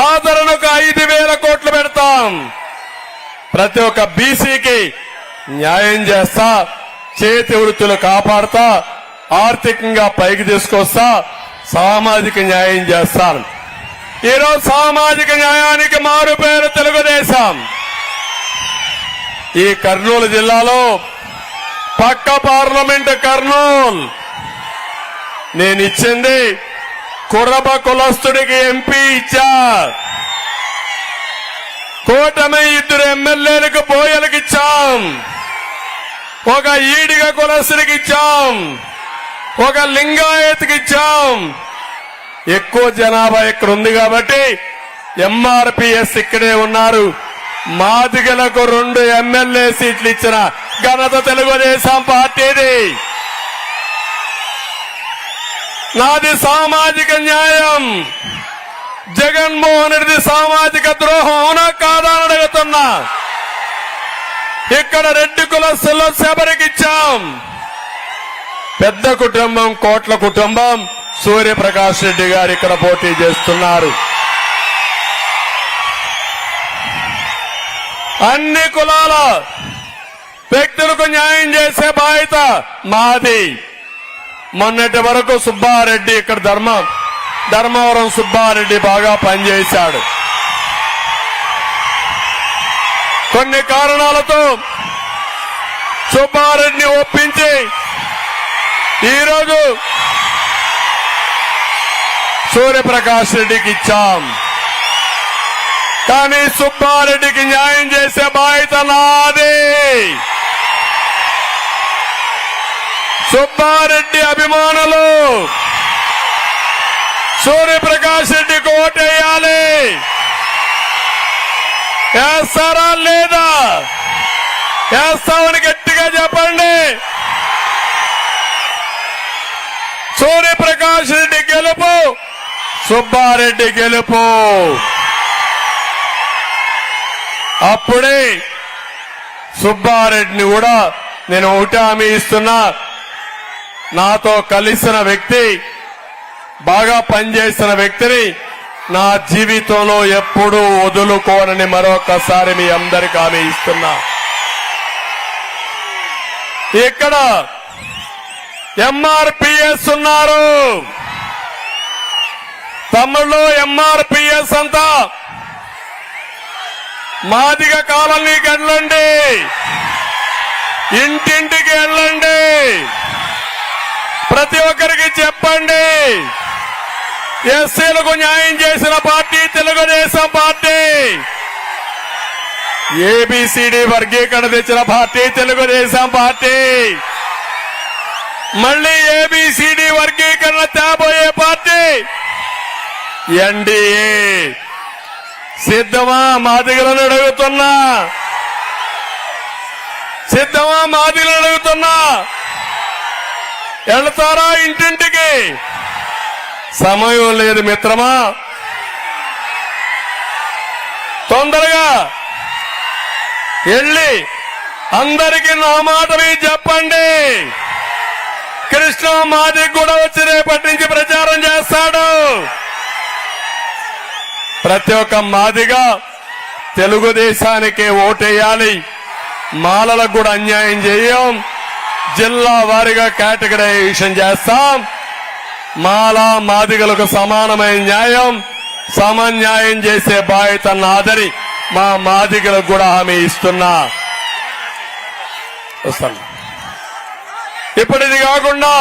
Speaker 1: ఆదరణకు 5,000 కోట్లు పెడతాం. ప్రతి ఒక్క బీసీకి న్యాయం చేస్తా. చేతి వృత్తులు కాపాడుతా ఆర్థికంగా పైకి తీసుకొస్తా సామాజిక న్యాయం చేస్తాను. ఈరోజు సామాజిక న్యాయానికి మారు పేరు తెలుగుదేశం. ఈ కర్నూలు జిల్లాలో పక్క పార్లమెంట్ కర్నూలు నేను ఇచ్చింది కురబ కులస్తుడికి ఎంపీ ఇచ్చా. కూటమి 2 ఎమ్మెల్యేలకు బోయలకు ఇచ్చాం. ఒక ఈడిగ కులస్తుడికి ఇచ్చాం. ఒక లింగాయత్కి ఇచ్చాం. ఎక్కువ జనాభా ఇక్కడ ఉంది కాబట్టి ఎంఆర్పీఎస్ ఇక్కడే ఉన్నారు. మాదిగలకు 2 ఎమ్మెల్యే సీట్లు ఇచ్చిన ఘనత తెలుగుదేశం పార్టీది. నాది సామాజిక న్యాయం. జగన్మోహన్ రెడ్డి సామాజిక ద్రోహం అవునా కాదా అని అడుగుతున్నా. ఇక్కడ రెడ్డి కులస్తుల్లో శబరికిచ్చాం. పెద్ద కుటుంబం, కోట్ల కుటుంబం సూర్యప్రకాష్ రెడ్డి గారు ఇక్కడ పోటీ చేస్తున్నారు. అన్ని కులాల వ్యక్తులకు న్యాయం చేసే బాధ్యత మాది. మొన్నటి వరకు సుబ్బారెడ్డి ఇక్కడ ధర్మవరం సుబ్బారెడ్డి బాగా పనిచేశాడు. కొన్ని కారణాలతో సుబ్బారెడ్డిని ఒప్పించి ఈరోజు సూర్యప్రకాష్ రెడ్డికి ఇచ్చాం. కానీ సుబ్బారెడ్డికి న్యాయం చేసే బాధ్యత నాది. సుబ్బారెడ్డి అభిమానులు సూర్యప్రకాష్ రెడ్డికి ఓటేయాలి. వేస్తారా లేదా? వేస్తామని గట్టిగా చెప్పండి. సూర్యప్రకాష్ రెడ్డి గెలుపు, సుబ్బారెడ్డి గెలుపు. అప్పుడే సుబ్బారెడ్డిని కూడా నేను ఒకటి హామీ ఇస్తున్నా. నాతో కలిసిన వ్యక్తి, బాగా పనిచేసిన వ్యక్తిని నా జీవితంలో ఎప్పుడూ వదులుకోనని మరొకసారి మీ అందరికీ హామీ ఇస్తున్నా. ఇక్కడ ఎంఆర్పీఎస్ ఉన్నారు. తమ్ముళ్ళు, ఎంఆర్పీఎస్ అంతా మాదిగ కాలనీకి వెళ్ళండి, ఇంటింటికి వెళ్ళండి, ప్రతి ఒక్కరికి చెప్పండి. ఎస్సీలకు న్యాయం చేసిన పార్టీ తెలుగుదేశం పార్టీ. ఏబిసిడి వర్గీకరణ తెచ్చిన పార్టీ తెలుగుదేశం పార్టీ. మళ్ళీ ఏబిసిడి వర్గీకరణ తేబోయే పార్టీ ఎన్డీఏ. సిద్ధమా మాదిగలను అడుగుతున్నా, సిద్ధమా మాదిగలను అడుగుతున్నా. వెళ్తారా ఇంటింటికి? సమయం లేదు మిత్రమా, తొందరగా వెళ్ళి అందరికీ నా మాట మీరు చెప్పండి. కృష్ణ మాదిగ కూడా వచ్చి రేపటి నుంచి ప్రచారం చేస్తాడు. ప్రతి ఒక్క మాదిగా తెలుగుదేశానికే ఓటేయాలి. మాలలకు కూడా అన్యాయం చేయం. జిల్లా వారీగా కేటగరైజేషన్ చేస్తాం. మాల మాదిగలకు సమానమైన న్యాయం, సమన్యాయం చేసే బాధ్యత నాదని మా మాదిగలకు కూడా హామీ ఇస్తున్నా. వస్తాను. ఇప్పుడు ఇది కాకుండా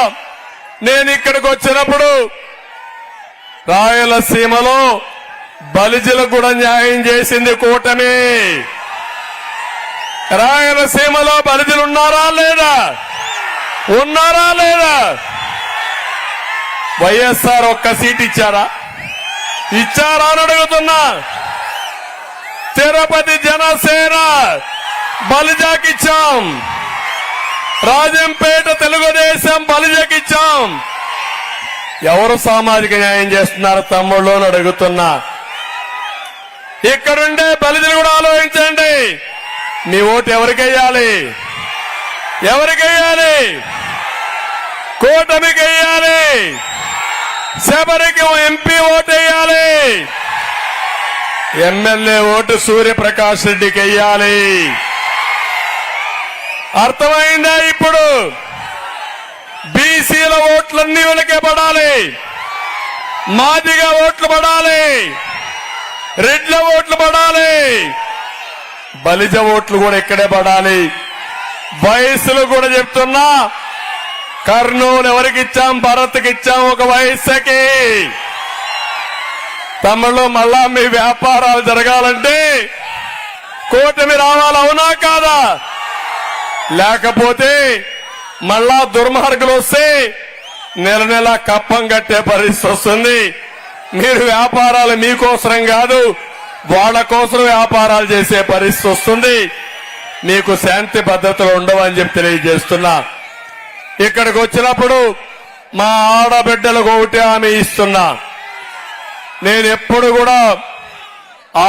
Speaker 1: నేను ఇక్కడికి వచ్చినప్పుడు రాయలసీమలో బలిజలకు కూడా న్యాయం చేసింది కూటమి. రాయలసీమలో బలిజలు ఉన్నారా లేదా? ఉన్నారా లేదా? వైఎస్ఆర్ ఒక్క సీట్ ఇచ్చారా? ఇచ్చారా అని అడుగుతున్నా. తిరుపతి జనసేన బలిజాకిచ్చాం. రాజంపేట తెలుగుదేశం బలిజకిచ్చాం. ఎవరు సామాజిక న్యాయం చేస్తున్నారు తమ్ముళ్ళు అని అడుగుతున్నా. ఇక్కడుండే బలిజలు కూడా ఆలోచించండి. మీ ఓటు ఎవరికెయ్యాలి? ఎవరికెయ్యాలి? కూటమికి వెయ్యాలి. శబరికి ఎంపీ ఓటు వేయాలి. ఎమ్మెల్యే ఓటు సూర్యప్రకాష్ రెడ్డికి వెయ్యాలి. అర్థమైందా? ఇప్పుడు బీసీల ఓట్లన్నీ వెనకే పడాలి, మాదిగా ఓట్లు పడాలి, రెడ్ల ఓట్లు పడాలి, బలిజ ఓట్లు కూడా ఇక్కడే పడాలి. వయస్సులు కూడా చెప్తున్నా, కర్నూలు ఎవరికి ఇచ్చాం? భరత్కి ఇచ్చాం, ఒక వయస్సుకి. తమిళలో మళ్ళా మీ వ్యాపారాలు జరగాలంటే కూటమి రావాలి, అవునా కాదా? లేకపోతే మళ్ళా దుర్మార్గులు వస్తే నెల నెల కప్పం కట్టే పరిస్థితి వస్తుంది. మీరు వ్యాపారాలు మీకోసరం కాదు, వాళ్ళ కోసం వ్యాపారాలు చేసే పరిస్థితి వస్తుంది. మీకు శాంతి భద్రతలు ఉండవని చెప్పి తెలియజేస్తున్నా. ఇక్కడికి వచ్చినప్పుడు మా ఆడబిడ్డలకు ఒకటి హామీ ఇస్తున్నా, నేను ఎప్పుడు కూడా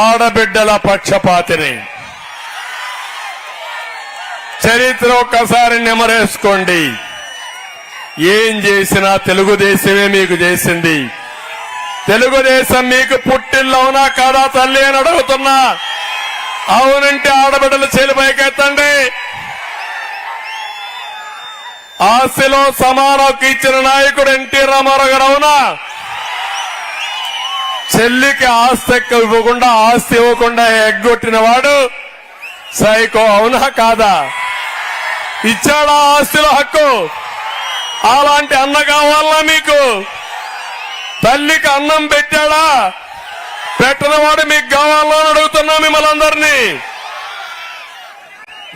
Speaker 1: ఆడబిడ్డల పక్షపాతిని. చరిత్ర ఒక్కసారి నెమరేసుకోండి. ఏం చేసినా తెలుగుదేశమే మీకు చేసింది. తెలుగుదేశం మీకు పుట్టిల్లు అవునా కాదా తల్లి అని అడుగుతున్నా. అవునంటే ఆడబిడ్డలు చేలు పైకెత్తండి. ఆస్తిలో సమానకు ఇచ్చిన నాయకుడు ఎన్టీ రామారావు గారు అవునా? చెల్లికి ఆస్తి ఇవ్వకుండా, ఆస్తి ఇవ్వకుండా ఎగ్గొట్టిన వాడు సైకో, అవునా కాదా? ఇచ్చాడా ఆస్తిలో హక్కు? అలాంటి అన్న కావాలా మీకు? తల్లికి అన్నం పెట్టాడా? పెట్టినవాడు మీకు కావాలా అని అడుగుతున్నా మిమ్మల్ని అందరినీ.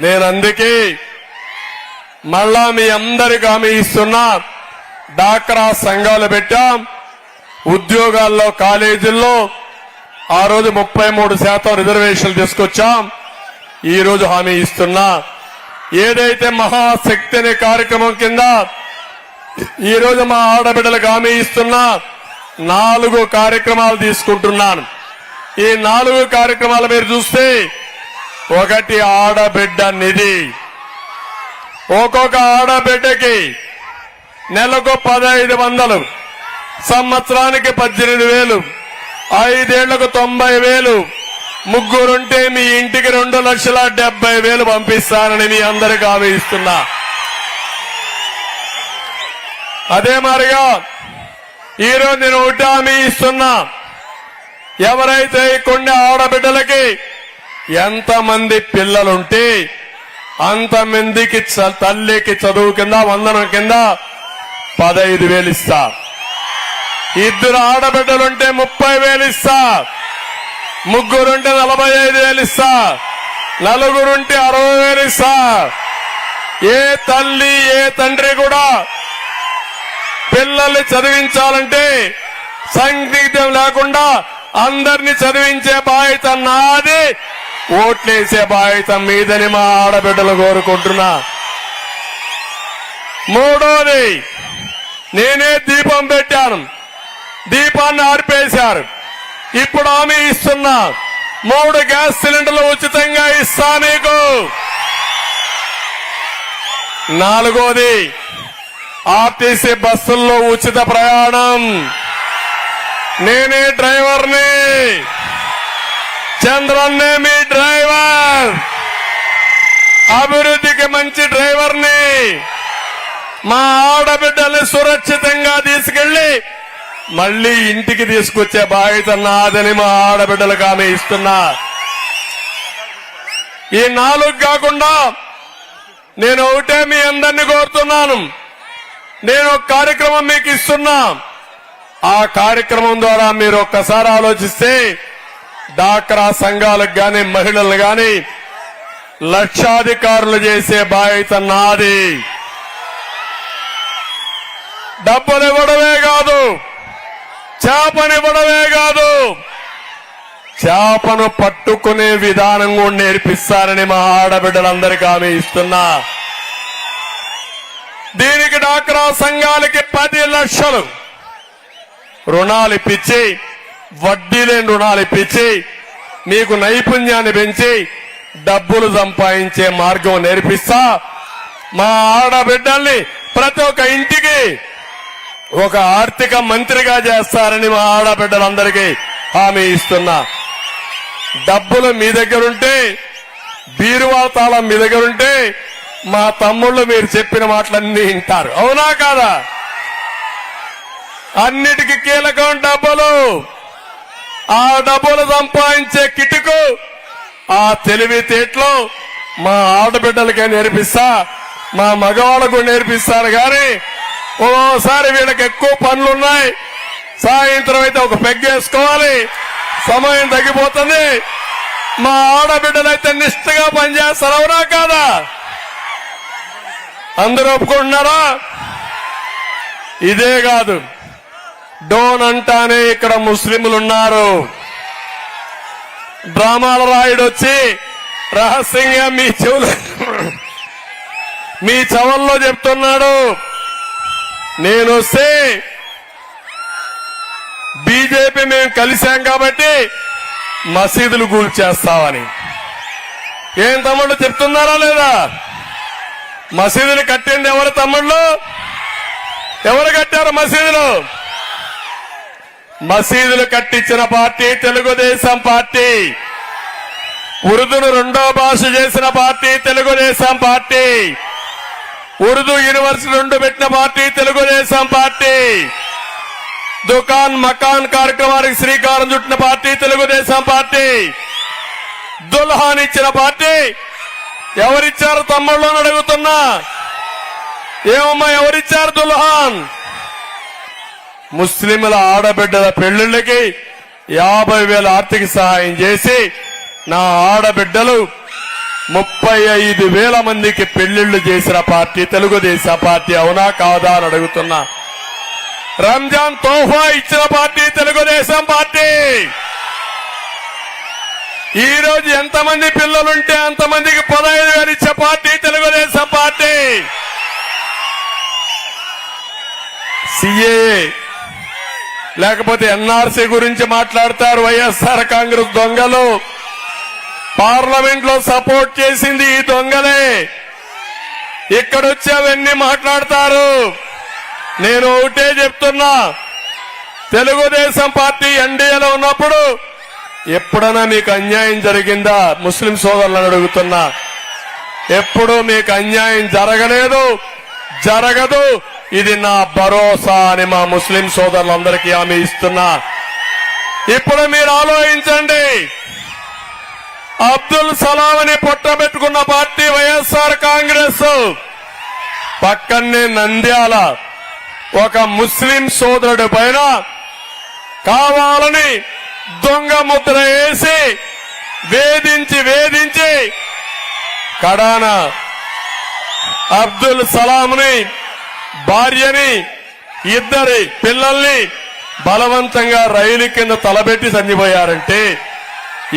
Speaker 1: నేను అందుకే మళ్ళా మీ అందరికి హామీ ఇస్తున్నా, డాక్రా సంఘాలు పెట్టాం, ఉద్యోగాల్లో కాలేజీల్లో ఆ రోజు 33% రిజర్వేషన్లు తీసుకొచ్చాం. ఈ రోజు హామీ ఇస్తున్నా, ఏదైతే మహాశక్తి అనే కార్యక్రమం కింద ఈ రోజు మా ఆడబిడ్డలకు హామీ ఇస్తున్నా, 4 కార్యక్రమాలు తీసుకుంటున్నాను. ఈ 4 కార్యక్రమాలు మీరు చూస్తే, ఒకటి ఆడబిడ్డ నిధి. ఒక్కొక్క ఆడబిడ్డకి నెలకు 1500, సంవత్సరానికి 18,000, 5 ఏళ్లకు 90,000, ముగ్గురుంటే మీ ఇంటికి 2,70,000 పంపిస్తానని మీ అందరికీ హామీ ఇస్తున్నా. అదే మాదిరిగా ఈరోజు నేను ఒకటి హామీ ఇస్తున్నా, ఎవరైతే కొన్ని ఆడబిడ్డలకి ఎంతమంది పిల్లలుంటే అంతమందికి తల్లికి చదువు కింద, వందనం కింద 15,000 ఇస్తా. 2 ఆడబిడ్డలుంటే 30,000 ఇస్తా. ముగ్గురుంటే 45,000 ఇస్తా. 4 ఉంటే 60,000 ఇస్తా. ఏ తల్లి ఏ తండ్రి కూడా పిల్లల్ని చదివించాలంటే సందిగ్ధం లేకుండా అందరినీ చదివించే బాధ్యత నాది, ఓట్లేసే బాధ్యత మీదని మా ఆడబిడ్డలు కోరుకుంటున్నా. మూడోది, నేనే దీపం పెట్టాను, దీపాన్ని ఆర్పేశారు. ఇప్పుడు హామీ ఇస్తున్నా, 3 గ్యాస్ సిలిండర్లు ఉచితంగా ఇస్తా మీకు. 4వది, ఆర్టీసీ బస్సుల్లో ఉచిత ప్రయాణం. నేనే డ్రైవర్ని, చంద్రన్నే మీ డ్రైవర్. అభివృద్ధికి మంచి డ్రైవర్ని. మా ఆడబిడ్డల్ని సురక్షితంగా తీసుకెళ్లి మళ్లీ ఇంటికి తీసుకొచ్చే బాధ్యత నాదని మా ఆడబిడ్డలకు హామీ ఇస్తున్నా. ఈ 4 కాకుండా నేను ఒకటే మీ అందరినీ కోరుతున్నాను, నేను ఒక కార్యక్రమం మీకు ఇస్తున్నా. ఆ కార్యక్రమం ద్వారా మీరు ఒక్కసారి ఆలోచిస్తే, డాక్రా సంఘాలకు గాని, మహిళలు గాని లక్షాధికారులు చేసే బాధ్యత నాది. డబ్బులు ఇవ్వడమే కాదు, చేపనివ్వడమే కాదు, చేపను పట్టుకునే విధానం కూడా నేర్పిస్తారని మా ఆడబిడ్డలందరికీ హామీ ఇస్తున్నా. దీనికి డాక్రా సంఘాలకి 10 లక్షలు రుణాలు ఇప్పించి, వడ్డీ లేని రుణాలు ఇప్పించి, మీకు నైపుణ్యాన్ని పెంచి డబ్బులు సంపాదించే మార్గం నేర్పిస్తా. మా ఆడబిడ్డల్ని ప్రతి ఒక్క ఇంటికి ఒక ఆర్థిక మంత్రిగా చేస్తారని మా ఆడబిడ్డలందరికీ హామీ ఇస్తున్నా. డబ్బులు మీ దగ్గరుంటే, బీరువా తాళం మీ దగ్గరుంటే మా తమ్ముళ్ళు మీరు చెప్పిన మాటలన్నీ వింటారు. అవునా కాదా? అన్నిటికీ కీలకం డబ్బులు. ఆ డబ్బులు సంపాదించే కిటుకు, ఆ తెలివితేటలు మా ఆడబిడ్డలకే నేర్పిస్తా, మా మగవాళ్ళకు నేర్పిస్తారు. కానీ ఓసారి వీళ్ళకి ఎక్కువ పనులున్నాయి, సాయంత్రం అయితే ఒక పెగ్గేసుకోవాలి, సమయం తగ్గిపోతుంది. మా ఆడబిడ్డలైతే నిష్ఠగా పనిచేస్తారు. అవునా కాదా? అందరూ ఒప్పుకుంటున్నారా? ఇదే కాదు, డోన్ అంటానే ఇక్కడ ముస్లింలు ఉన్నారు. డ్రామాల రాయుడు వచ్చి రహస్యంగా మీ చెవుల్లో చెప్తున్నాడు, నేను వస్తే బీజేపీ మేము కలిశాం కాబట్టి మసీదులు కూల్చేస్తామని. ఏం తమ్ముళ్ళు చెప్తున్నారా లేదా? మసీదులు కట్టింది ఎవరు తమ్ముళ్ళు? ఎవరు కట్టారు మసీదులు? మసీదులు కట్టించిన పార్టీ తెలుగుదేశం పార్టీ. ఉర్దూను రెండో భాష చేసిన party Telugu Desam party. Urdu university 2 పెట్టిన పార్టీ తెలుగుదేశం పార్టీ. దుకాన్ మకాన్ కార్యక్రమానికి శ్రీకారం చుట్టిన పార్టీ తెలుగుదేశం పార్టీ. దుల్హాన్ ఇచ్చిన పార్టీ ఎవరిచ్చారు తమ్ముళ్ళు అని అడుగుతున్నా. ఏమమ్మా ఎవరిచ్చారు దుల్హాన్? ముస్లింల ఆడబిడ్డల పెళ్లిళ్లకి 50,000 ఆర్థిక సహాయం చేసి నా ఆడబిడ్డలు 35,000 మందికి పెళ్లిళ్లు చేసిన పార్టీ తెలుగుదేశం పార్టీ. అవునా కాదా అని అడుగుతున్నా. రంజాన్ తోఫా ఇచ్చిన పార్టీ తెలుగుదేశం పార్టీ. ఈ రోజు ఎంతమంది పిల్లలుంటే అంతమందికి 15,000 ఇచ్చే పార్టీ తెలుగుదేశం పార్టీ. సిఏఏ లేకపోతే ఎన్ఆర్సీ గురించి మాట్లాడతారు వైఎస్ఆర్ కాంగ్రెస్ దొంగలు. పార్లమెంట్ లో సపోర్ట్ చేసింది ఈ దొంగలే. ఇక్కడొచ్చి అవన్నీ మాట్లాడతారు. నేను ఒకటే చెప్తున్నా, తెలుగుదేశం పార్టీ ఎన్డీఏలో ఉన్నప్పుడు ఎప్పుడైనా మీకు అన్యాయం జరిగిందా? ముస్లిం సోదరులను అడుగుతున్నా. ఎప్పుడూ మీకు అన్యాయం జరగలేదు, జరగదు. ఇది నా భరోసా అని మా ముస్లిం సోదరులందరికీ హామీ ఇస్తున్నా. ఇప్పుడు మీరు ఆలోచించండి, అబ్దుల్ సలాం అని పొట్టబెట్టుకున్న పార్టీ వైఎస్ఆర్ కాంగ్రెస్. పక్కనే నంద్యాల ఒక ముస్లిం సోదరుడి పైన కావాలని దొంగ ముద్ర వేసి వేధించి కడాన అబ్దుల్ సలాంని, భార్యని, 2 పిల్లల్ని బలవంతంగా రైలు కింద తలబెట్టి చనిపోయారంటే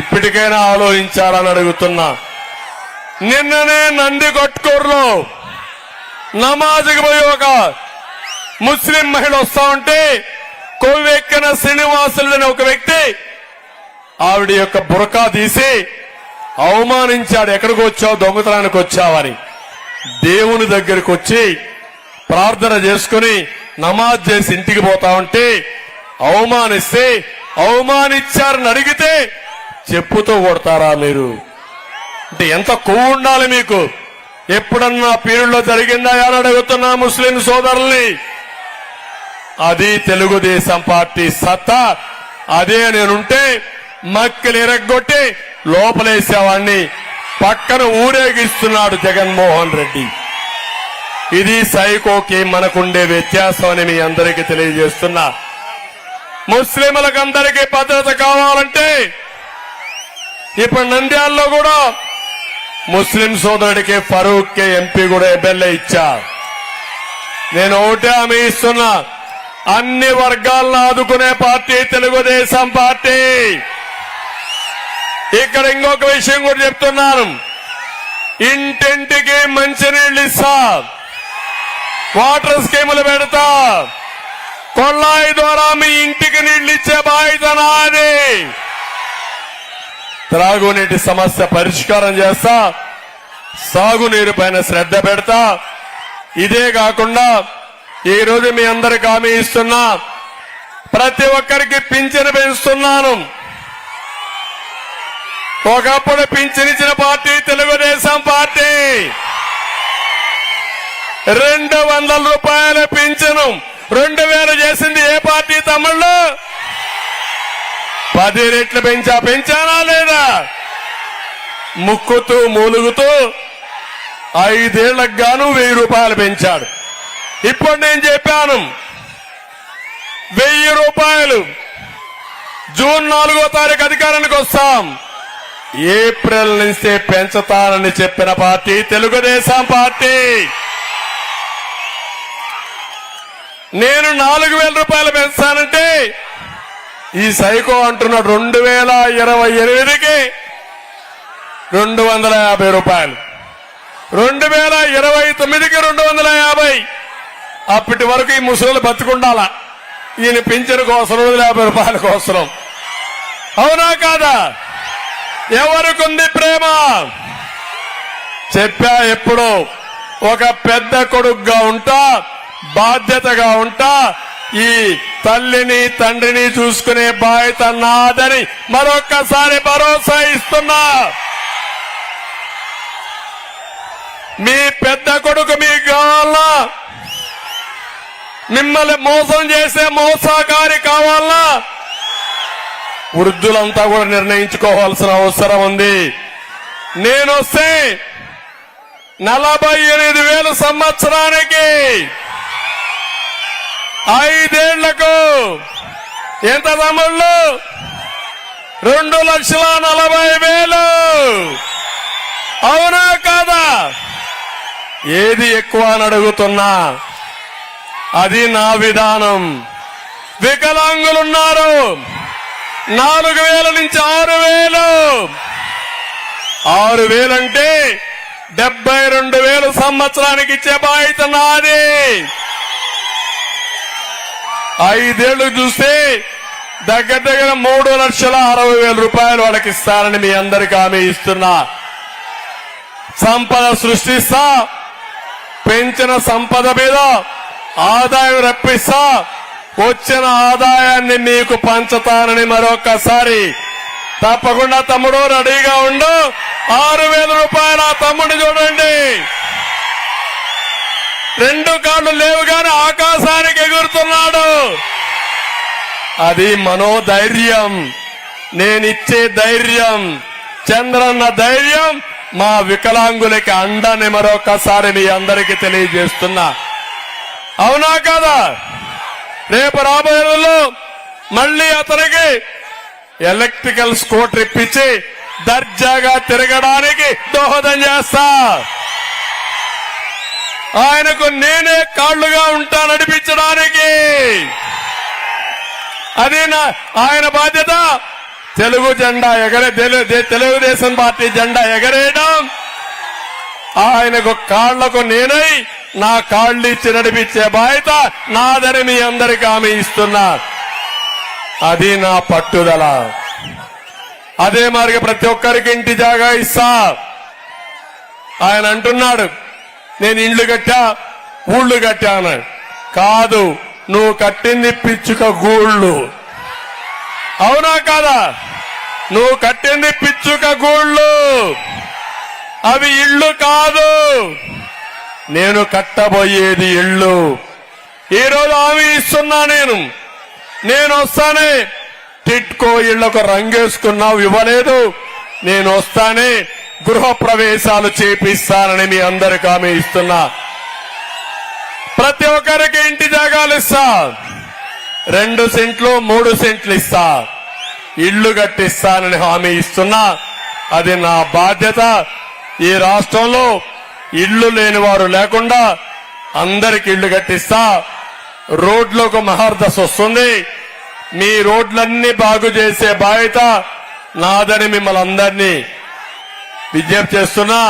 Speaker 1: ఇప్పటికైనా ఆలోచించాలని అడుగుతున్నా. నిన్ననే నందికొట్కూరులో నమాజ్కి పోయి ఒక ముస్లిం మహిళ వస్తా ఉంటే కొవ్వెక్కిన శ్రీనివాసులు అనే ఒక వ్యక్తి ఆవిడ యొక్క బురకా తీసి అవమానించాడు. ఎక్కడికి వచ్చావు? దొంగతనానికి వచ్చావని. దేవుని దగ్గరికి వచ్చి ప్రార్థన చేసుకుని నమాజ్ చేసి ఇంటికి పోతా ఉంటే అవమానిస్తే, అవమానించారని అడిగితే చెప్పుతో కొడతారా మీరు? అంటే ఎంత కొవ్వు ఉండాలి మీకు? ఎప్పుడన్నా పీరుల్లో జరిగిందా అని అడుగుతున్నా ముస్లిం సోదరుల్ని. అది తెలుగుదేశం పార్టీ సత్తా. అదే నేనుంటే మక్కలు ఎరగొట్టి లోపలేసేవాణ్ణి. పక్కన ఊరేగిస్తున్నాడు జగన్మోహన్ రెడ్డి. ఇది సైకోకి మనకుండే వ్యత్యాసం అని మీ అందరికీ తెలియజేస్తున్నా. ముస్లింలకందరికీ భద్రత కావాలంటే ఇప్పుడు నంద్యాలలో కూడా ముస్లిం సోదరుడికి ఫరూక్ కే ఎంపీ కూడా ఎమ్మెల్యే ఇచ్చా. నేను ఒకటే హామీ ఇస్తున్నా, అన్ని వర్గాలను ఆదుకునే పార్టీ తెలుగుదేశం పార్టీ. ఇక్కడ ఇంకొక విషయం కూడా చెప్తున్నాను, ఇంటింటికి మంచినీళ్ళు ఇస్తా, వాటర్ స్కీములు పెడతా, కొల్లాయి ద్వారా మీ ఇంటికి నీళ్లు ఇచ్చే బాధ్యత నాది. త్రాగునీటి సమస్య పరిష్కారం చేస్తా, సాగునీరు పైన శ్రద్ధ పెడతా. ఇదే కాకుండా ఈ రోజు మీ అందరికి హామీ ఇస్తున్నా, ప్రతి ఒక్కరికి పింఛను పెంచుతున్నాను. ఒకప్పుడు పింఛనిచ్చిన పార్టీ తెలుగుదేశం పార్టీ. 200 రూపాయల పింఛను 2000 చేసింది ఏ పార్టీ తమ్ముళ్ళు? 10 రెట్లు పెంచానా లేదా? ముక్కుతూ మూలుగుతూ 5 ఏళ్లకు గాను 1000 రూపాయలు పెంచాడు. ఇప్పుడు నేను చెప్పాను 1000 రూపాయలు జూన్ 4వ తారీఖు అధికారానికి వస్తాం, ఏప్రిల్ నుంచే పెంచుతానని చెప్పిన పార్టీ తెలుగుదేశం పార్టీ. నేను 4000 రూపాయలు పెంచానంటే ఈ సైకో అంటున్నాడు 2028కి 250 రూపాయలు, 2029కి 250. అప్పటి వరకు ఈ ముసలు బతుకుండాలా, ఈయన పింఛను కోసం 250 రూపాయల కోసం. అవునా కాదా? ఎవరికుంది ప్రేమ? చెప్పా ఎప్పుడో, ఒక పెద్ద కొడుకుగా ఉంటా, బాధ్యతగా ఉంటా, ఈ తల్లిని తండ్రిని చూసుకునే బాధ్యత నాదని మరొక్కసారి భరోసా ఇస్తున్నా. మీ పెద్ద కొడుకు మీకు కావాలా? మిమ్మల్ని మోసం చేసే మోసగారి కావాలా? వృద్ధులంతా కూడా నిర్ణయించుకోవాల్సిన అవసరం ఉంది. నేనొస్తే 48,000 సంవత్సరానికి 5 ఏళ్లకు ఎంత తమ్ముళ్ళు? 2,40,000. అవునా కాదా? ఏది ఎక్కువ అని అడుగుతున్నా. అది నా విధానం. వికలాంగులున్నారు 4,000 నుంచి 6,000. 6,000 అంటే 72,000 సంవత్సరానికి ఇచ్చే బాధ్యత నాది. 5 ఏళ్లు చూస్తే దగ్గర 3,60,000 రూపాయలు వాళ్ళకి ఇస్తారని మీ అందరికీ హామీ ఇస్తున్నా. సంపద సృష్టిస్తా, పెంచిన సంపద మీద ఆదాయం రప్పిస్తా, వచ్చిన ఆదాయాన్ని మీకు పంచుతానని మరొకసారి. తప్పకుండా తమ్ముడు రెడీగా ఉండు. 6,000 రూపాయల తమ్ముడు చూడండి, 2 కాళ్ళు లేవు గాని ఆకాశానికి ఎగురుతున్నాడు. అది మనోధైర్యం, నేనిచ్చే ధైర్యం, చంద్రన్న ధైర్యం మా వికలాంగులకి అండని మరొకసారి మీ అందరికీ తెలియజేస్తున్నా. అవునా కదా? రేపు రాబోయే రోజుల్లో మళ్లీ అతనికి ఎలక్ట్రికల్ స్కూటర్ ఇప్పించి దర్జాగా తిరగడానికి దోహదం చేస్తా. ఆయనకు నేనే కాళ్లుగా ఉంటా నడిపించడానికి. అది ఆయన బాధ్యత. తెలుగు జెండా తెలుగుదేశం పార్టీ జెండా ఎగరేయడం, ఆయనకు కాళ్లకు నేనై నా కాళ్ళు ఇచ్చి నడిపించే బాధ్యత నాదని మీ అందరికీ హామీ ఇస్తున్నా. అది నా పట్టుదల. అదే మార్గ ప్రతి ఒక్కరికి ఇంటి జాగా ఇస్తా. ఆయన అంటున్నాడు నేను ఇండ్లు కట్టా, ఊళ్ళు కట్టాను. కాదు, నువ్వు కట్టింది పిచ్చుక గూళ్ళు. అవునా కాదా? నువ్వు కట్టింది పిచ్చుక గూళ్ళు, అవి ఇళ్ళు కాదు. నేను కట్టబోయేది ఇళ్ళు. ఈరోజు హామీ ఇస్తున్నా. నేను వస్తానే టిట్కో ఇళ్లకు రంగేసుకున్నావు, ఇవ్వలేదు. నేను వస్తానే గృహ ప్రవేశాలు చేపిస్తానని మీ అందరికీ హామీ ఇస్తున్నా. ప్రతి ఒక్కరికి ఇంటి జాగాలు ఇస్తా. 2 సెంట్లు 3 సెంట్లు ఇస్తా. ఇళ్లు కట్టిస్తానని హామీ ఇస్తున్నా. అది నా బాధ్యత. ఈ రాష్ట్రంలో ఇళ్లు లేని వారు లేకుండా అందరికి ఇళ్లు కట్టిస్తా. రోడ్లకు మహర్దశ వస్తుంది. మీ రోడ్లన్నీ బాగు చేసే బాధ్యత నాదని మిమ్మల్ని అందరినీ విజ్ఞప్తి చేస్తున్నా.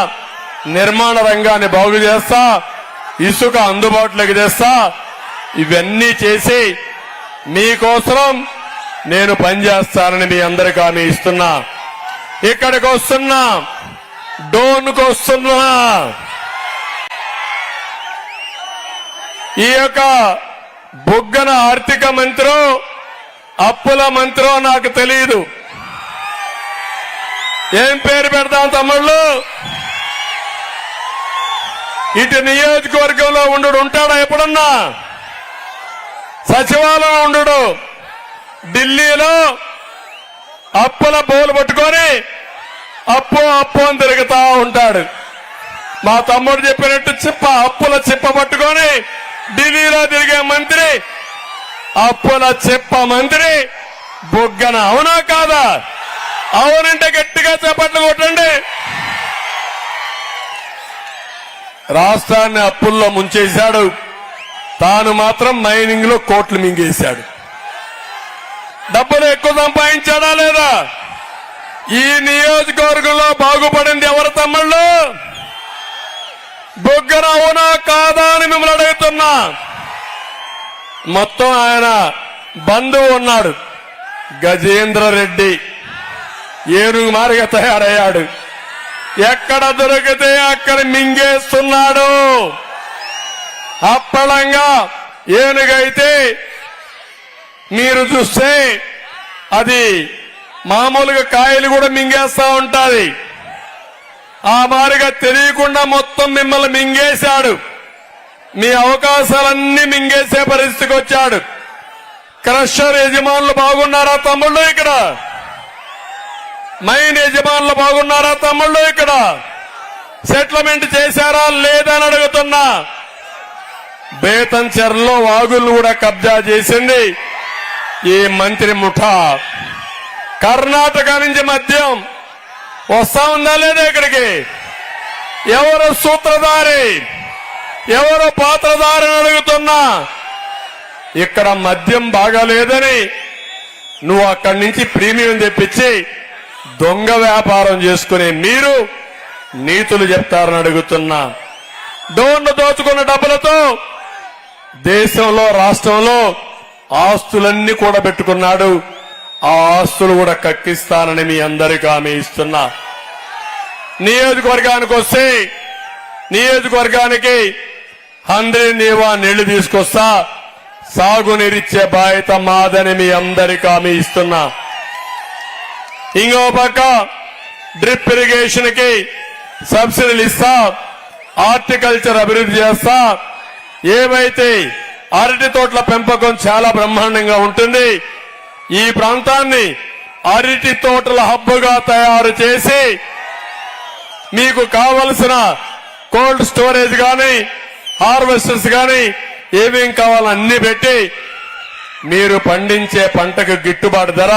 Speaker 1: నిర్మాణ రంగాన్ని బాగు చేస్తా, ఇసుక అందుబాటులోకి తెస్తా. ఇవన్నీ చేసి మీకోసం నేను పనిచేస్తానని మీ అందరికీ హామీ ఇస్తున్నా. ఇక్కడికి వస్తున్నా, డోన్కు వస్తున్నా. ఈ యొక్క బుగ్గన ఆర్థిక మంత్రో అప్పుల మంత్రో నాకు తెలియదు. ఏం పేరు పెడతాం తమ్ముళ్ళు? ఇటు నియోజకవర్గంలో ఉంటాడా ఎప్పుడన్నా? సచివాలయం ఉండడు. ఢిల్లీలో అప్పుల బోలు పట్టుకొని అప్పు అప్పు అని తిరుగుతా ఉంటాడు. మా తమ్ముడు చెప్పినట్టు అప్పుల చిప్ప పట్టుకొని ఢిల్లీలో తిరిగే మంత్రి అప్పుల చిప్ప మంత్రి బొగ్గన. అవునా కాదా? అవునంటే గట్టిగా చేపట్లు కొట్టండి. రాష్ట్రాన్ని అప్పుల్లో ముంచేశాడు. తాను మాత్రం మైనింగ్ లో కోట్లు మింగేశాడు. డబ్బులు ఎక్కువ సంపాదించాడా లేదా? ఈ నియోజకవర్గంలో బాగుపడింది ఎవరు తమ్ముళ్ళు? బొగ్గన. అవునా కాదా అని మిమ్మల్ని అడుగుతున్నా. మొత్తం ఆయన బంధువు ఉన్నాడు గజేంద్ర రెడ్డి, ఏనుగు మారిగా తయారయ్యాడు. ఎక్కడ దొరికితే అక్కడ మింగేస్తున్నాడు. అప్పళంగా ఏనుగైతే మీరు చూస్తే అది మామూలుగా కాయలు కూడా మింగేస్తా ఉంటాది. ఆ మారిగా తెలియకుండా మొత్తం మిమ్మల్ని మింగేశాడు. మీ అవకాశాలన్నీ మింగేసే పరిస్థితికి వచ్చాడు. క్రషర్ యజమానులు బాగున్నారా తమ్ముళ్ళు? ఇక్కడ మైన్ యజమానులు బాగున్నారా తమ్ముళ్ళు? ఇక్కడ సెటిల్మెంట్ చేశారా లేదని అడుగుతున్నా. బేతంచెర్లో వాగులు కూడా కబ్జా చేసింది ఈ మంత్రి ముఠా. కర్ణాటక నుంచి మద్యం వస్తా ఉందా లేదా ఇక్కడికి? ఎవరు సూత్రధారి, ఎవరు పాత్రధారి అని అడుగుతున్నా. ఇక్కడ మద్యం బాగాలేదని నువ్వు అక్కడి నుంచి ప్రీమియం తెప్పించి దొంగ వ్యాపారం చేసుకునే మీరు నీతులు చెప్తారని అడుగుతున్నా. డోన్ను దోచుకున్న డబ్బులతో దేశంలో రాష్ట్రంలో ఆస్తులన్నీ కూడా పెట్టుకున్నాడు. ఆ ఆస్తులు కూడా కక్కిస్తానని మీ అందరికీ హామీ ఇస్తున్నా. నియోజకవర్గానికి వస్తే నియోజకవర్గానికి 100 నీవా నీళ్లు తీసుకొస్తా, సాగునీరిచ్చే బాధ్యత మాదని మీ అందరికీ హామీ ఇస్తున్నా. ఇంకో పక్క డ్రిప్ ఇరిగేషన్ కి సబ్సిడీలు ఇస్తా, హార్టికల్చర్ అభివృద్ధి చేస్తా. ఏవైతే అరటి తోటల పెంపకం చాలా బ్రహ్మాండంగా ఉంటుంది. ఈ ప్రాంతాన్ని అరటి తోటల హబ్బుగా తయారు చేసి మీకు కావలసిన కోల్డ్ స్టోరేజ్ గాని హార్వెస్టర్స్ గాని ఏమేం కావాలో అన్ని పెట్టి మీరు పండించే పంటకు గిట్టుబాటు ధర,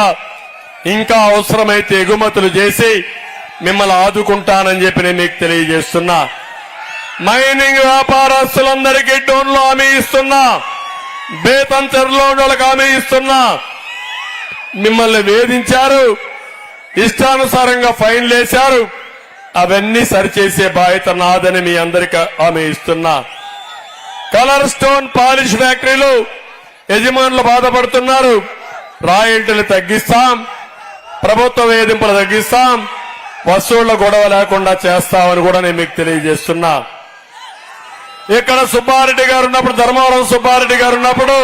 Speaker 1: ఇంకా అవసరమైతే ఎగుమతులు చేసి మిమ్మల్ని ఆదుకుంటానని చెప్పి నేను మీకు తెలియజేస్తున్నా. మైనింగ్ వ్యాపారస్తులందరికీ డోన్లో హామీ ఇస్తున్నా, బేతంచెర్లో వాళ్ళకి హామీ ఇస్తున్నా. మిమ్మల్ని వేధించారు, ఇష్టానుసారంగా ఫైన్లు వేశారు, అవన్నీ సరిచేసే బాధ్యత నాదని మీ అందరికీ హామీ ఇస్తున్నా. కలర్ స్టోన్ పాలిష్ ఫ్యాక్టరీలు యజమానులు బాధపడుతున్నారు. రాయల్టీలు తగ్గిస్తాం, ప్రభుత్వ వేధింపులు తగ్గిస్తాం, వసూళ్ల గొడవ లేకుండా చేస్తామని కూడా నేను మీకు తెలియజేస్తున్నా. ఇక్కడ సుబ్బారెడ్డి గారు ఉన్నప్పుడు, ధర్మవరం సుబ్బారెడ్డి గారు ఉన్నప్పుడు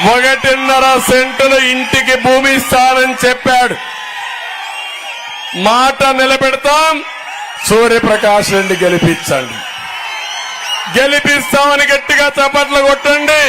Speaker 1: 1.5 సెంటులు ఇంటికి భూమి ఇస్తానని చెప్పాడు. మాట నిలబెడతాం. సూర్యప్రకాష్ రెడ్డి గెలిపించండి. గెలిపిస్తామని గట్టిగా చప్పట్లు కొట్టండి.